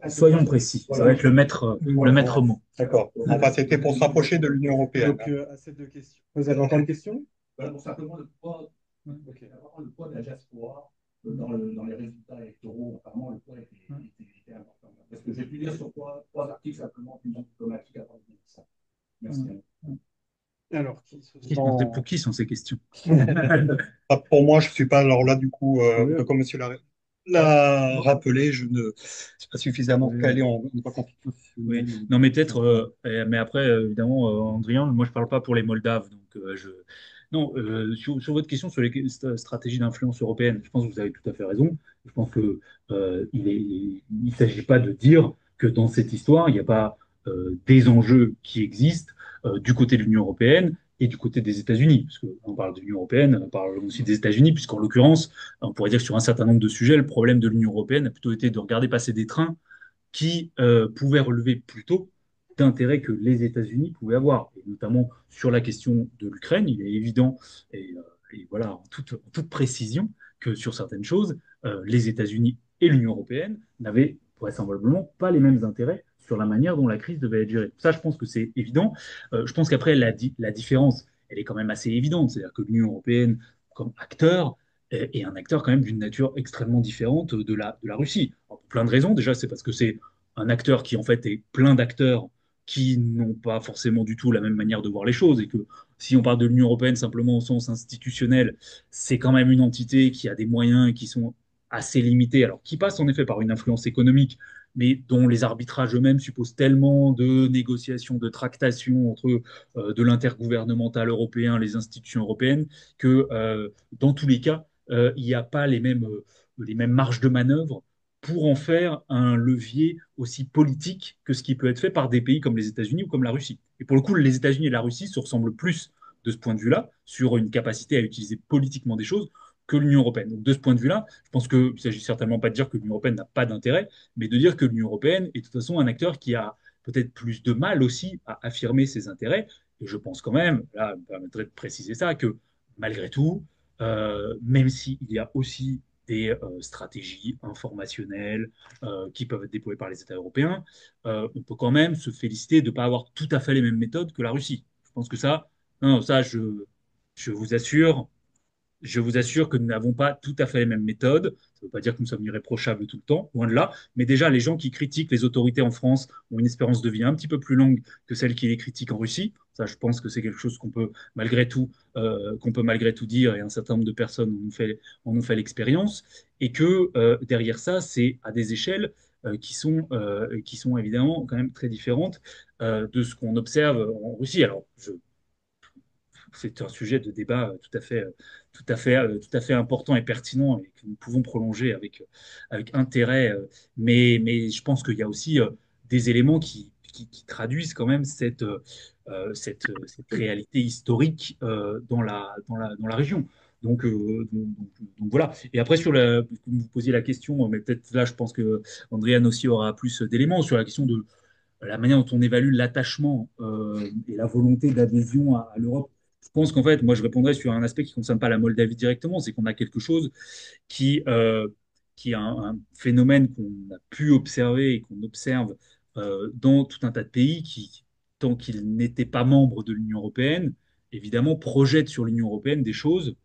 Soyons précis, ça va être le maître mot. D'accord. Enfin, c'était pour se rapprocher de l'Union européenne. Donc, à ces deux questions. Vous avez encore une question? Pour simplement le poids de la diaspora dans les résultats électoraux. Apparemment, le poids était important. Est-ce que j'ai pu lire sur trois articles simplement d'une diplomatique avant de dire ça? Merci. Alors, Pour qui sont ces questions? Pour moi, je ne suis pas, alors là, du coup, comme monsieur l'a rappelé, je ne suis pas suffisamment calé en droit constitutionnel. Oui. Non, mais peut-être, mais après, évidemment, Andrian, moi, je parle pas pour les Moldaves, donc non, sur votre question sur les stratégies d'influence européenne, je pense que vous avez tout à fait raison. Je pense que il s'agit pas de dire que dans cette histoire, il n'y a pas des enjeux qui existent du côté de l'Union européenne et du côté des États-Unis, parce qu'on parle de l'Union européenne, on parle aussi des États-Unis, puisqu'en l'occurrence, on pourrait dire que sur un certain nombre de sujets, le problème de l'Union européenne a plutôt été de regarder passer des trains qui pouvaient relever plutôt d'intérêts que les États-Unis pouvaient avoir, et notamment sur la question de l'Ukraine. Il est évident, et voilà, en toute précision, que sur certaines choses, les États-Unis et l'Union européenne n'avaient vraisemblablement pas les mêmes intérêts sur la manière dont la crise devait être gérée. Ça, je pense que c'est évident. Je pense qu'après, la différence, elle est quand même assez évidente. C'est-à-dire que l'Union européenne, comme acteur, est un acteur quand même d'une nature extrêmement différente de la Russie. Alors, pour plein de raisons. Déjà, c'est parce que c'est un acteur qui, en fait, est plein d'acteurs qui n'ont pas forcément du tout la même manière de voir les choses, et que si on parle de l'Union européenne simplement au sens institutionnel, c'est quand même une entité qui a des moyens qui sont assez limités, alors qui passe en effet par une influence économique, mais dont les arbitrages eux-mêmes supposent tellement de négociations, de tractations entre de l'intergouvernemental européen, les institutions européennes, que dans tous les cas, il n'y a pas les mêmes marges de manœuvre pour en faire un levier aussi politique que ce qui peut être fait par des pays comme les États-Unis ou comme la Russie. Et pour le coup, les États-Unis et la Russie se ressemblent plus de ce point de vue-là, sur une capacité à utiliser politiquement des choses que l'Union européenne. Donc de ce point de vue-là, je pense qu'il ne s'agit certainement pas de dire que l'Union européenne n'a pas d'intérêt, mais de dire que l'Union européenne est de toute façon un acteur qui a peut-être plus de mal aussi à affirmer ses intérêts. Et je pense quand même, là, je me permettrait de préciser ça, que malgré tout, même s'il y a aussi des stratégies informationnelles qui peuvent être déployées par les États européens, on peut quand même se féliciter de ne pas avoir tout à fait les mêmes méthodes que la Russie. Je pense que ça, non, non, ça, je vous assure, je vous assure que nous n'avons pas tout à fait les mêmes méthodes. Ça ne veut pas dire que nous sommes irréprochables tout le temps, loin de là. Mais déjà, les gens qui critiquent les autorités en France ont une espérance de vie un petit peu plus longue que celle qui les critiquent en Russie. Ça, je pense que c'est quelque chose qu'on peut malgré tout dire, et un certain nombre de personnes en ont fait l'expérience. Et que derrière ça, c'est à des échelles qui sont évidemment quand même très différentes de ce qu'on observe en Russie. Alors, c'est un sujet de débat tout à fait important et pertinent et que nous pouvons prolonger avec intérêt. Mais je pense qu'il y a aussi des éléments qui traduisent quand même cette réalité historique dans la région. Donc voilà. Et après, comme vous posiez la question, mais peut-être là, je pense que Andréane aussi aura plus d'éléments sur la question de la manière dont on évalue l'attachement et la volonté d'adhésion à l'Europe. Je pense qu'en fait, moi, je répondrais sur un aspect qui ne concerne pas la Moldavie directement, c'est qu'on a quelque chose qui, euh, qui est un phénomène qu'on a pu observer et qu'on observe dans tout un tas de pays qui, tant qu'ils n'étaient pas membres de l'Union européenne, évidemment, projettent sur l'Union européenne des choses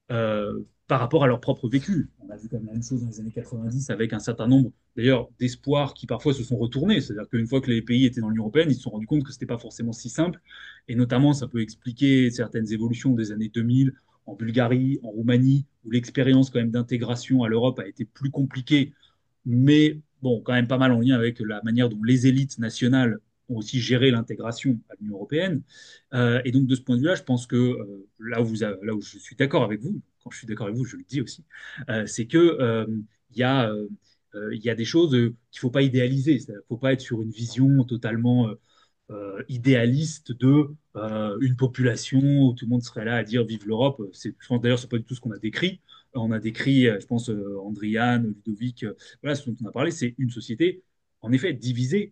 par rapport à leur propre vécu. On a vu comme la même chose dans les années 90 avec un certain nombre, d'ailleurs, d'espoirs qui parfois se sont retournés. C'est-à-dire qu'une fois que les pays étaient dans l'Union européenne, ils se sont rendus compte que ce n'était pas forcément si simple. Et notamment, ça peut expliquer certaines évolutions des années 2000 en Bulgarie, en Roumanie, où l'expérience quand même d'intégration à l'Europe a été plus compliquée, mais bon, quand même pas mal en lien avec la manière dont les élites nationales ont aussi géré l'intégration à l'Union européenne. Et donc, de ce point de vue-là, je pense que là où je suis d'accord avec vous, quand je suis d'accord avec vous, je le dis aussi, c'est que il y a des choses qu'il ne faut pas idéaliser. Il ne faut pas être sur une vision totalement idéaliste de une population où tout le monde serait là à dire vive l'Europe. Je pense d'ailleurs, c'est pas du tout ce qu'on a décrit. On a décrit, je pense, Andriane, Ludovic, voilà, ce dont on a parlé, c'est une société, en effet, divisée,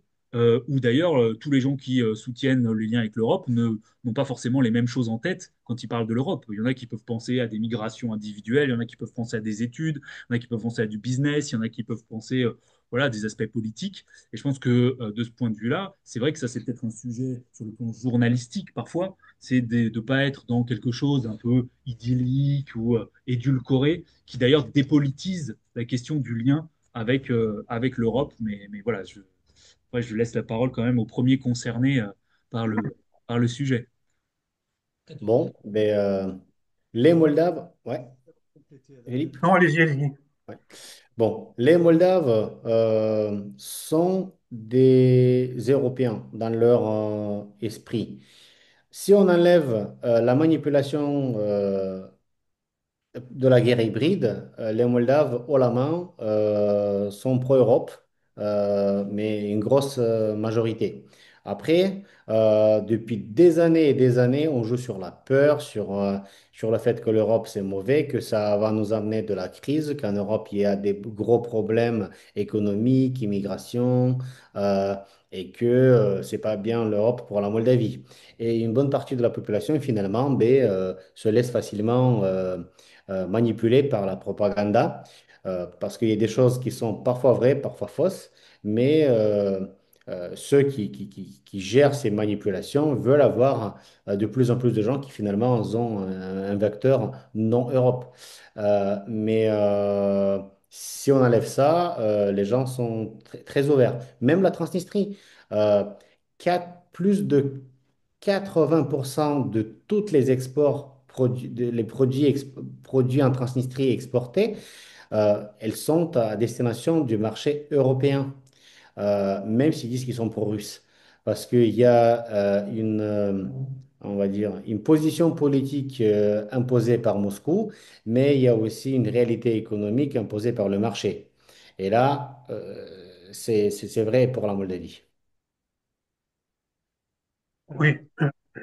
où d'ailleurs, tous les gens qui soutiennent les liens avec l'Europe n'ont pas forcément les mêmes choses en tête quand ils parlent de l'Europe. Il y en a qui peuvent penser à des migrations individuelles, il y en a qui peuvent penser à des études, il y en a qui peuvent penser à du business, il y en a qui peuvent penser voilà, à des aspects politiques. Et je pense que de ce point de vue-là, c'est vrai que ça, c'est peut-être un sujet sur le plan journalistique parfois, c'est de ne pas être dans quelque chose d'un peu idyllique ou édulcoré, qui d'ailleurs dépolitise la question du lien avec l'Europe. Mais voilà, ouais, je laisse la parole quand même aux premiers concernés par le sujet. Bon, les Moldaves, ouais, Philippe? Non, allez-y, allez-y. Ouais. Bon, les Moldaves sont des Européens dans leur esprit. Si on enlève la manipulation de la guerre hybride, les Moldaves, haut la main, sont pro-Europe, mais une grosse majorité. Après, depuis des années et des années, on joue sur la peur, sur le fait que l'Europe, c'est mauvais, que ça va nous amener de la crise, qu'en Europe, il y a des gros problèmes économiques, immigration, euh, et que c'est pas bien l'Europe pour la Moldavie. Et une bonne partie de la population, finalement, se laisse facilement manipulés par la propagande, parce qu'il y a des choses qui sont parfois vraies, parfois fausses, mais ceux qui gèrent ces manipulations veulent avoir de plus en plus de gens qui finalement ont un vecteur non-Europe. Si on enlève ça, les gens sont très ouverts. Même la Transnistrie, euh, plus de 80% de tous les exports, produits en Transnistrie exportés, elles sont à destination du marché européen, même s'ils disent qu'ils sont pro-russes. Parce qu'il y a on va dire, une position politique imposée par Moscou, mais il y a aussi une réalité économique imposée par le marché. Et là, c'est vrai pour la Moldavie. Oui,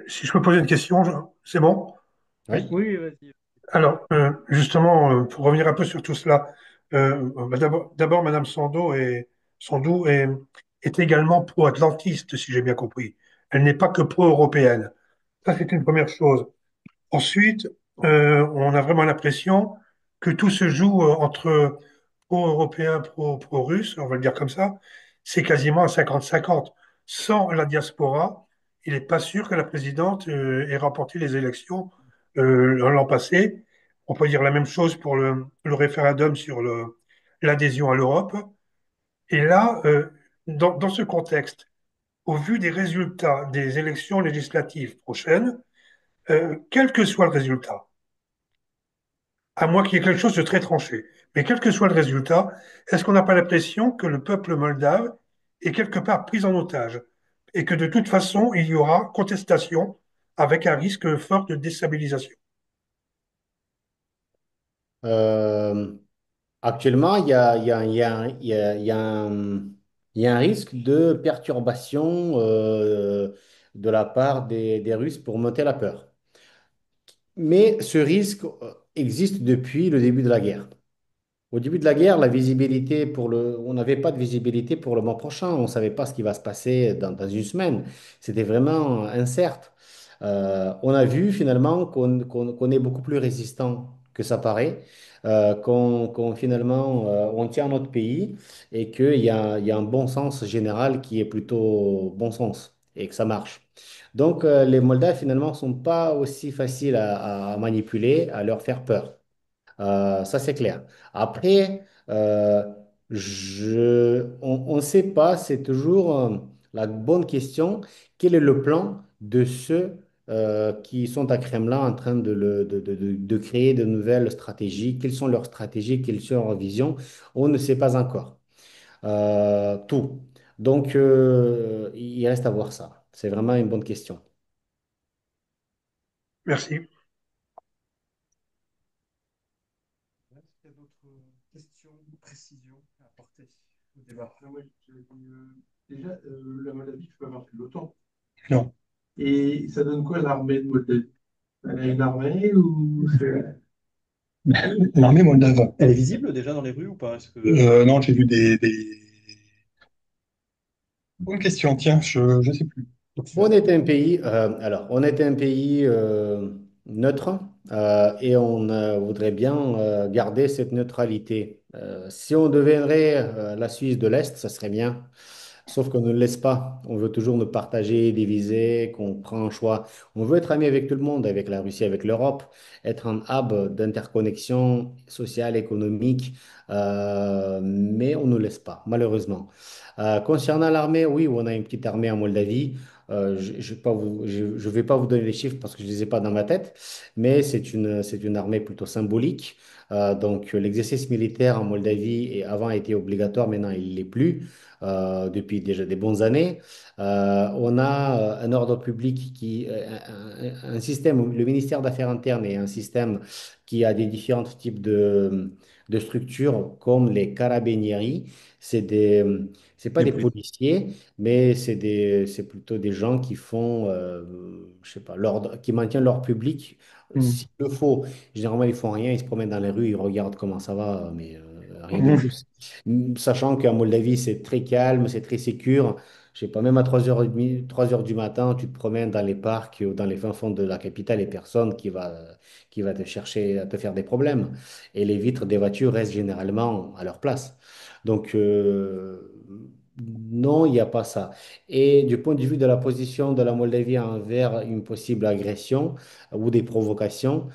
si je peux poser une question, C'est bon? Oui. Oui, vas-y. Alors, justement, pour revenir un peu sur tout cela, d'abord, Madame Sandou est également pro-atlantiste, si j'ai bien compris. Elle n'est pas que pro-européenne. Ça, c'est une première chose. Ensuite, on a vraiment l'impression que tout se joue entre pro-européens, pro-russes, on va le dire comme ça. C'est quasiment à 50-50. Sans la diaspora, il n'est pas sûr que la présidente ait remporté les élections l'an passé. On peut dire la même chose pour le référendum sur l'adhésion à l'Europe. Et là, dans ce contexte, au vu des résultats des élections législatives prochaines, quel que soit le résultat, à moins qu'il y ait quelque chose de très tranché. Mais quel que soit le résultat, est-ce qu'on n'a pas l'impression que le peuple moldave est quelque part pris en otage et que de toute façon, il y aura contestation avec un risque fort de déstabilisation? Euh, Actuellement, il y a un risque de perturbation de la part des Russes pour monter la peur. Mais ce risque existe depuis le début de la guerre. Au début de la guerre, on n'avait pas de visibilité pour le mois prochain. On ne savait pas ce qui va se passer dans une semaine. C'était vraiment incerte. On a vu finalement qu'on est beaucoup plus résistant que ça paraît, finalement on tient notre pays et qu'il y a un bon sens général qui est plutôt bon sens et que ça marche. Donc les Moldaves finalement sont pas aussi faciles à manipuler, à leur faire peur. Ça, c'est clair. Après, on ne sait pas, c'est toujours la bonne question. Quel est le plan de ceux qui sont à Kremlin en train de créer de nouvelles stratégies? Quelles sont leurs stratégies? Quelles sont leurs visions? On ne sait pas encore tout. Donc, il reste à voir ça. C'est vraiment une bonne question. Merci. Est-ce qu'il y a d'autres questions, précisions à apporter au débat? Ah ouais, déjà, la Moldavie, tu peux avoir de l'OTAN. Non. Et ça donne quoi l'armée de Moldavie? Elle a une armée ou c'est... L'armée moldave. Elle est visible déjà dans les rues ou pas? Est-ce que... Non, j'ai vu des... Bonne question, tiens, je ne sais plus. On est un pays, on est un pays neutre et on voudrait bien garder cette neutralité. Si on deviendrait la Suisse de l'Est, ça serait bien. Sauf qu'on ne le laisse pas. On veut toujours nous partager, diviser, qu'on prend un choix. On veut être ami avec tout le monde, avec la Russie, avec l'Europe, être un hub d'interconnexion sociale, économique, mais on ne nous laisse pas, malheureusement. Concernant l'armée, oui, on a une petite armée en Moldavie. Je vais pas vous donner les chiffres parce que je ne les ai pas dans ma tête, mais c'est une armée plutôt symbolique. Donc, l'exercice militaire en Moldavie avant était obligatoire, maintenant il ne l'est plus depuis déjà des bonnes années. On a un ordre public un système, le ministère d'Affaires internes est un système qui a des différents types de structures comme les carabinieri. C'est des, c'est pas Les des policiers. policiers, mais c'est plutôt des gens qui font, je sais pas, l'ordre, qui maintiennent l'ordre public. Hmm. S'il le faut, généralement ils font rien, ils se promènent dans les rues, ils regardent comment ça va, mais rien de Hmm. plus. Sachant qu'en Moldavie, c'est très calme, c'est très sécure. Je sais pas, même à 3h30, 3h du matin, tu te promènes dans les parcs ou dans les fins fonds de la capitale et personne qui va te chercher à te faire des problèmes. Et les vitres des voitures restent généralement à leur place. Donc, non, il n'y a pas ça. Et du point de vue de la position de la Moldavie envers une possible agression ou des provocations,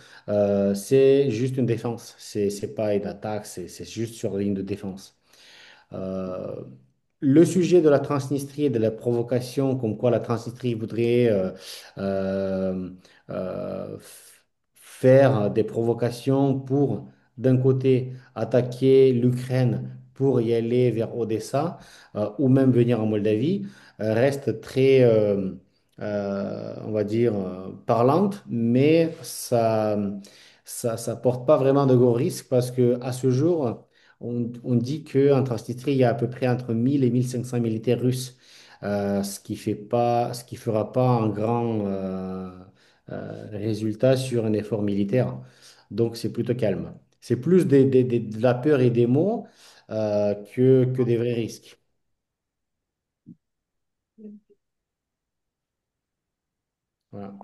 c'est juste une défense. C'est pas une attaque, c'est juste sur ligne de défense. Euh, le sujet de la Transnistrie et de la provocation, comme quoi la Transnistrie voudrait euh, faire des provocations pour, d'un côté, attaquer l'Ukraine pour y aller vers Odessa ou même venir en Moldavie, reste très, on va dire, parlante, mais ça porte pas vraiment de gros risques parce que à ce jour, on dit qu'en Transnistrie, il y a à peu près entre 1000 et 1500 militaires russes, ce qui fera pas un grand résultat sur un effort militaire. Donc c'est plutôt calme. C'est plus de la peur et des mots que des vrais risques. Voilà.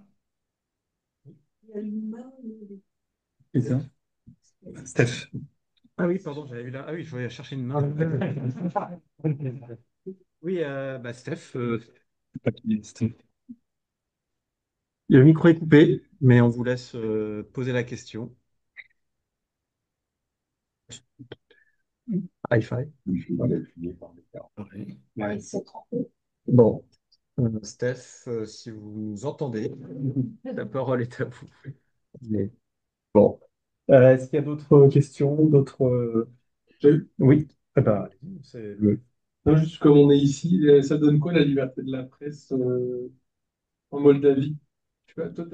Et ça? Steph. Ah oui, pardon, j'avais eu là. Ah oui, je voulais chercher une main. Oui, bah Steph, je sais pas qui est Steph. Le micro est coupé, mais on vous laisse poser la question. High five. Ouais. Ouais. Bon, Steph, si vous nous entendez, la parole est à vous. Mais bon. Est-ce qu'il y a d'autres questions, d'autres... Oui. Ah bah, allez-y, c'est le... Non, juste comme on est ici, ça donne quoi la liberté de la presse en Moldavie? Tu vois, toi,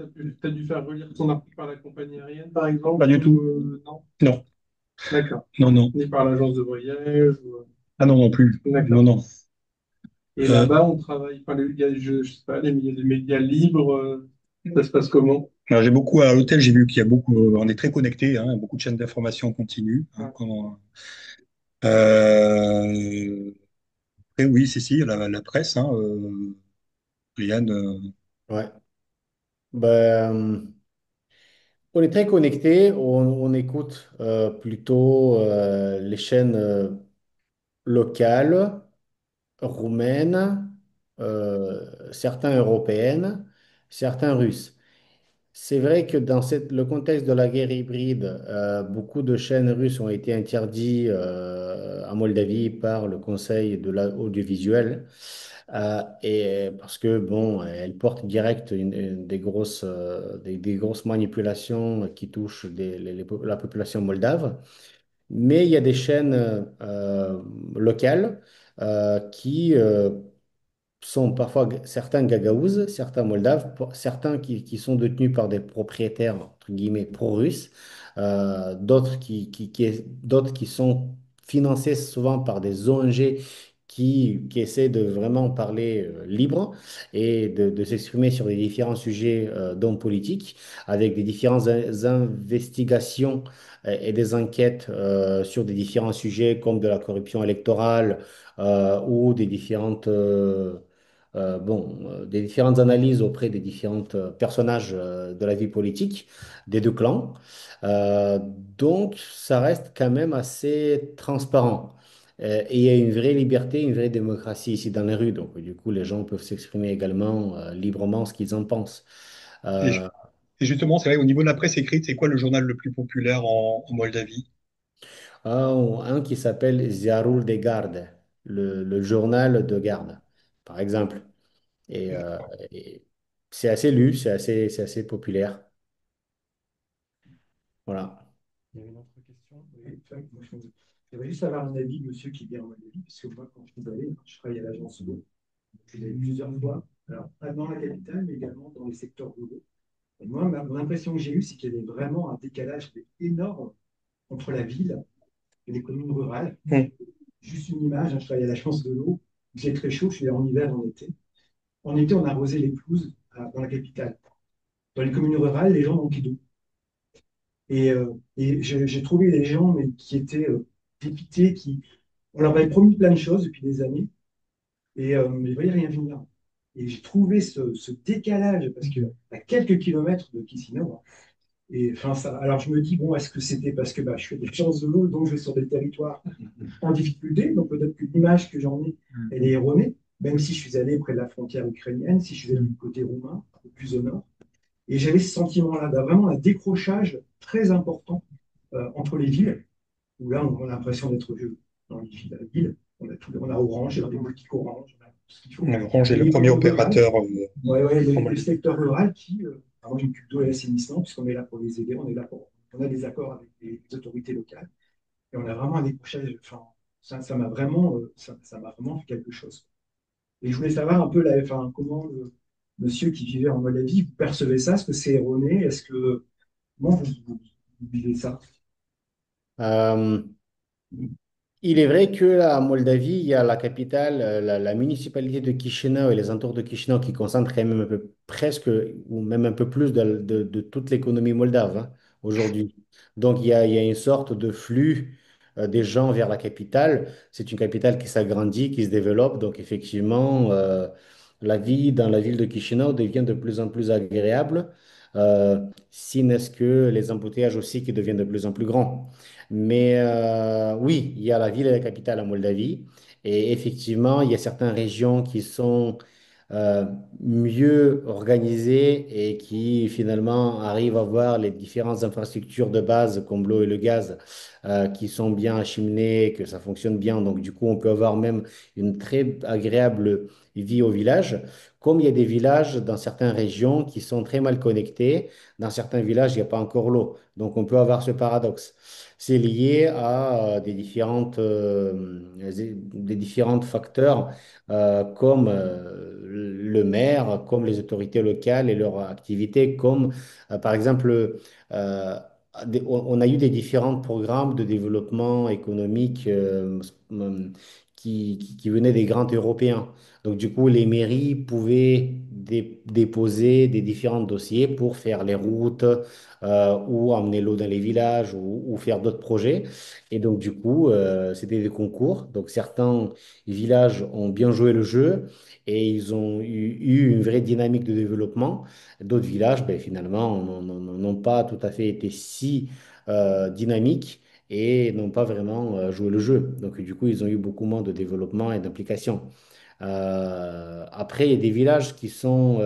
t'as dû faire relire ton article par la compagnie aérienne, par exemple? Pas du tout. Non? Non, D'accord. non, non. Ni par l'agence de voyage? Ah non, non plus. D'accord. Non, non. Et Euh, là-bas, on travaille, enfin, je sais pas, il y a des médias libres, ça se passe comment? alors, j'ai beaucoup à l'hôtel, j'ai vu qu'il y a beaucoup, on est très connectés, hein, beaucoup de chaînes d'information en continu. Hein, Ouais. euh, et oui, si, la presse, hein, Yann, Ouais. Ben, on est très connectés, on écoute plutôt les chaînes locales, roumaines, certains européennes, certains russes. C'est vrai que dans le contexte de la guerre hybride, beaucoup de chaînes russes ont été interdites en Moldavie par le Conseil de l'audiovisuel. Et parce que bon, elles portent direct des grosses, des grosses manipulations qui touchent la population moldave. Mais il y a des chaînes locales qui sont parfois certains gagaouzes, certains moldaves, certains qui sont détenus par des propriétaires, entre guillemets, pro-russes, d'autres qui sont financés souvent par des ONG qui essaient de vraiment parler libre et de s'exprimer sur les différents sujets d'hommes politiques, avec des différentes investigations et des enquêtes sur des différents sujets comme de la corruption électorale ou des des différentes analyses auprès des différents personnages de la vie politique des deux clans. Euh, donc, ça reste quand même assez transparent. Et il y a une vraie liberté, une vraie démocratie ici dans les rues. Donc, du coup, les gens peuvent s'exprimer également librement ce qu'ils en pensent. et, Euh, et justement, c'est vrai, au niveau de la presse écrite, c'est quoi le journal le plus populaire en Moldavie? un qui s'appelle Ziarul de Garde, le journal de garde, par exemple. Et, euh, et c'est assez lu, c'est assez populaire. Voilà. Il y avait une autre question. Oui, moi, j'aimerais juste avoir un avis de monsieur qui vient en Moldavie, parce que moi, quand je suis allé, je travaille à l'agence de l'eau. Je l'ai vu plusieurs fois, alors pas dans la capitale, mais également dans les secteurs ruraux. Et moi, l'impression que j'ai eue, c'est qu'il y avait vraiment un décalage énorme entre la ville et les communes rurales. Juste une image, hein, je travaille à l'agence de l'eau, il fait très chaud, je suis allé en hiver, en été. En été, on arrosait les pelouses dans la capitale. Dans les communes rurales, les gens manquaient d'eau. Et j'ai trouvé des gens mais, qui étaient dépités, on leur avait promis plein de choses depuis des années, mais ils ne voyaient rien venir. Et j'ai trouvé ce décalage, parce que à quelques kilomètres de Chisinau, hein, et enfin ça, alors je me dis, bon, est-ce que c'était parce que bah, je fais des chances de l'eau, donc je vais sur des territoires en difficulté, donc peut-être que l'image que j'en ai, elle est erronée, même si je suis allé près de la frontière ukrainienne, si je suis allé du côté roumain, un peu plus au nord. Et j'avais ce sentiment-là, vraiment un décrochage très important entre les villes, où là, on a l'impression d'être dans les villes. On a Orange, on a des boutiques Orange, on a tout ce qu'il faut. Orange est Et le les premier communes rurales, opérateur ouais, en le Moldavie. secteur rural qui, moi, je m'occupe d'eau et assainissement, puisqu'on est là pour les aider, on a des accords avec les autorités locales, et on a vraiment un décrochage, enfin, ça m'a vraiment, ça m'a vraiment fait quelque chose. Et je voulais savoir un peu enfin, comment monsieur qui vivait en Moldavie, vous percevez ça? Est-ce que c'est erroné? Comment vous vivez ça? Euh, Il est vrai que à Moldavie, il y a la capitale, la municipalité de Chisinau et les entours de Chisinau qui concentrent quand même un peu presque ou même un peu plus de toute l'économie moldave hein, aujourd'hui. Donc il y a une sorte de flux des gens vers la capitale. C'est une capitale qui s'agrandit, qui se développe. Donc effectivement, la vie dans la ville de Chisinau devient de plus en plus agréable. Si n'est-ce que les embouteillages aussi qui deviennent de plus en plus grands. Mais oui, il y a la ville et la capitale en Moldavie. Et effectivement, il y a certaines régions qui sont euh, mieux organisées et qui finalement arrivent à avoir les différentes infrastructures de base comme l'eau et le gaz qui sont bien acheminées, que ça fonctionne bien. Donc du coup, on peut avoir même une très agréable vie au village. Comme il y a des villages dans certaines régions qui sont très mal connectés, dans certains villages, il n'y a pas encore l'eau. Donc on peut avoir ce paradoxe. C'est lié à des différents facteurs comme le maire, comme les autorités locales et leur activité, comme par exemple, euh, on a eu des différents programmes de développement économique qui venaient des grands Européens. Donc du coup, les mairies pouvaient déposer des différents dossiers pour faire les routes ou emmener l'eau dans les villages ou faire d'autres projets. Et donc, du coup, c'était des concours. Donc, certains villages ont bien joué le jeu et ils ont eu une vraie dynamique de développement. D'autres villages, ben, finalement, n'ont pas tout à fait été si dynamiques et n'ont pas vraiment joué le jeu. Donc, du coup, ils ont eu beaucoup moins de développement et d'implication. Après, il y a des villages qui sont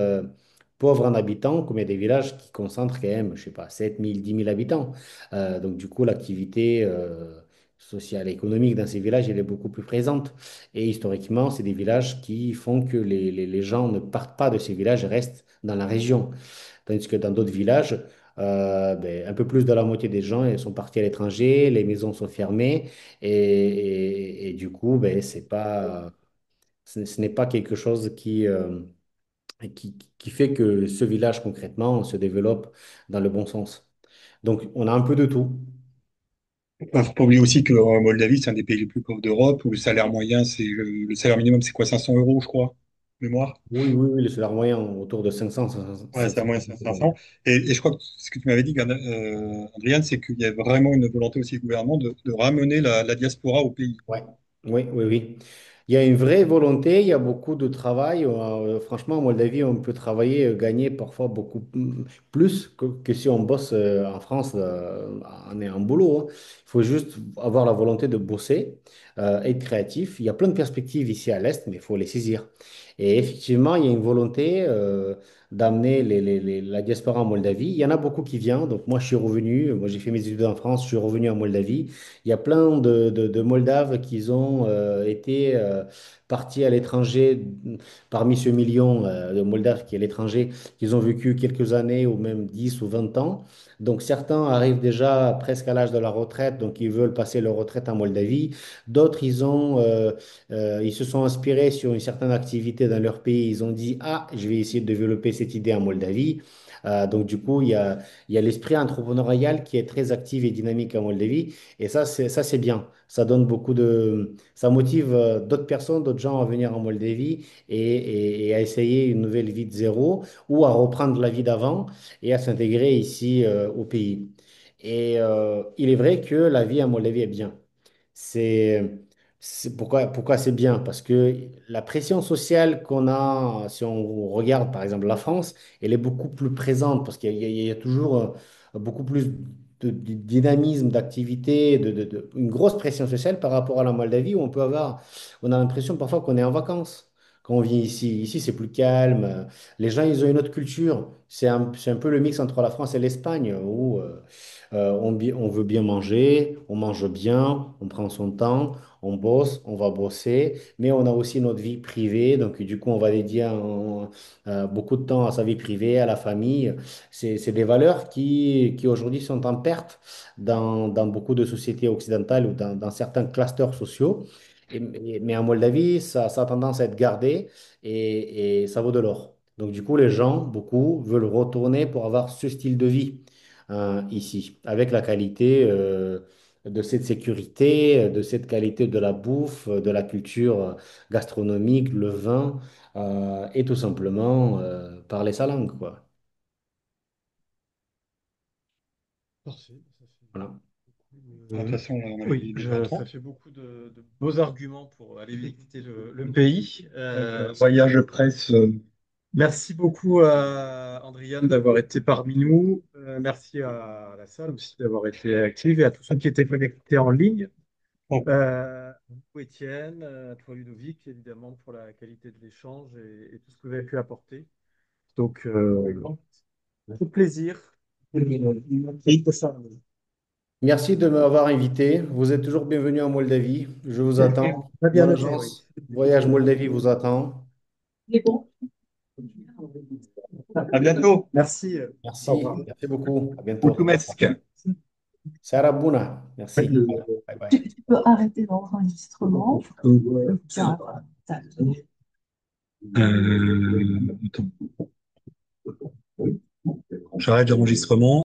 pauvres en habitants, comme il y a des villages qui concentrent quand même, je sais pas, 7 000, 10 000 habitants. Donc, du coup, l'activité sociale et économique dans ces villages, elle est beaucoup plus présente. Et historiquement, c'est des villages qui font que les gens ne partent pas de ces villages et restent dans la région. Tandis que dans d'autres villages, ben, un peu plus de la moitié des gens ils sont partis à l'étranger, les maisons sont fermées et du coup, ben, c'est pas ce n'est pas quelque chose qui fait que ce village concrètement se développe dans le bon sens. Donc, on a un peu de tout. Il faut pas oublier aussi que Moldavie, c'est un des pays les plus pauvres d'Europe, où le salaire moyen, le salaire minimum, c'est quoi, 500 euros, je crois, mémoire? Oui, oui, oui, le salaire moyen autour de 500, Ouais, c'est 700. à moins 500. Et je crois que ce que tu m'avais dit, Adrien, c'est qu'il y a vraiment une volonté aussi du gouvernement de ramener la diaspora au pays. Ouais. Oui, oui, oui. Il y a une vraie volonté, il y a beaucoup de travail. Franchement, en Moldavie, on peut travailler, gagner parfois beaucoup plus que si on bosse en France en est en boulot. Hein. Il faut juste avoir la volonté de bosser, être créatif. Il y a plein de perspectives ici à l'Est, mais il faut les saisir. Et effectivement, il y a une volonté d'amener la diaspora en Moldavie. Il y en a beaucoup qui viennent. Donc moi, je suis revenu. Moi, j'ai fait mes études en France. Je suis revenu en Moldavie. Il y a plein de Moldaves qui ont été partis à l'étranger, parmi ce million de Moldaves qui est à l'étranger, qui ont vécu quelques années ou même 10 ou 20 ans. Donc certains arrivent déjà presque à l'âge de la retraite, donc ils veulent passer leur retraite en Moldavie. D'autres, ils se sont inspirés sur une certaine activité dans leur pays. Ils ont dit, ah, je vais essayer de développer cette idée en Moldavie. Donc du coup, il y a l'esprit entrepreneurial qui est très actif et dynamique en Moldavie. Et ça, c'est bien. Ça donne ça motive d'autres personnes, d'autres gens à venir en Moldavie et à essayer une nouvelle vie de zéro ou à reprendre la vie d'avant et à s'intégrer ici au pays. Et il est vrai que la vie en Moldavie est bien. C'est, pourquoi c'est bien? Parce que la pression sociale qu'on a, si on regarde par exemple la France, elle est beaucoup plus présente parce qu'il y a toujours beaucoup plus de dynamisme, d'activité, une grosse pression sociale par rapport à la Moldavie où on a l'impression parfois qu'on est en vacances. Quand on vient ici, c'est plus calme. Les gens, ils ont une autre culture. C'est un peu le mix entre la France et l'Espagne où on veut bien manger, on mange bien, on prend son temps, on bosse, on va bosser, mais on a aussi notre vie privée. Donc, du coup, on va dédier beaucoup de temps à sa vie privée, à la famille. C'est des valeurs qui aujourd'hui sont en perte dans beaucoup de sociétés occidentales ou dans certains clusters sociaux. Mais en Moldavie, ça a tendance à être gardé et ça vaut de l'or. Donc, du coup, les gens, beaucoup, veulent retourner pour avoir ce style de vie ici, avec la qualité de cette sécurité, de cette qualité de la bouffe, de la culture gastronomique, le vin, et tout simplement parler sa langue, quoi. Parfait. Ça fait Voilà. De toute façon, là, on avait Oui, dit 2h30. ça fait beaucoup de beaux arguments pour aller visiter le pays. Voyage presse. Merci beaucoup à Andriane d'avoir été parmi nous. Merci à la salle aussi d'avoir été active et à tous ceux qui étaient connectés en ligne. Bon, À vous, Étienne, à toi, Ludovic, évidemment, pour la qualité de l'échange et tout ce que vous avez pu apporter. Donc, au plaisir. Merci de m'avoir invité. Vous êtes toujours bienvenu en Moldavie. Je vous attends. Très bien Mon noté, oui. agence Voyage Moldavie vous attend. à bientôt. Merci. Au Merci. revoir. Merci beaucoup. À bientôt. Mulțumesc. Seara bună. Merci. Bye bye. Tu peux arrêter l'enregistrement. Tiens, Attends. J'arrête l'enregistrement.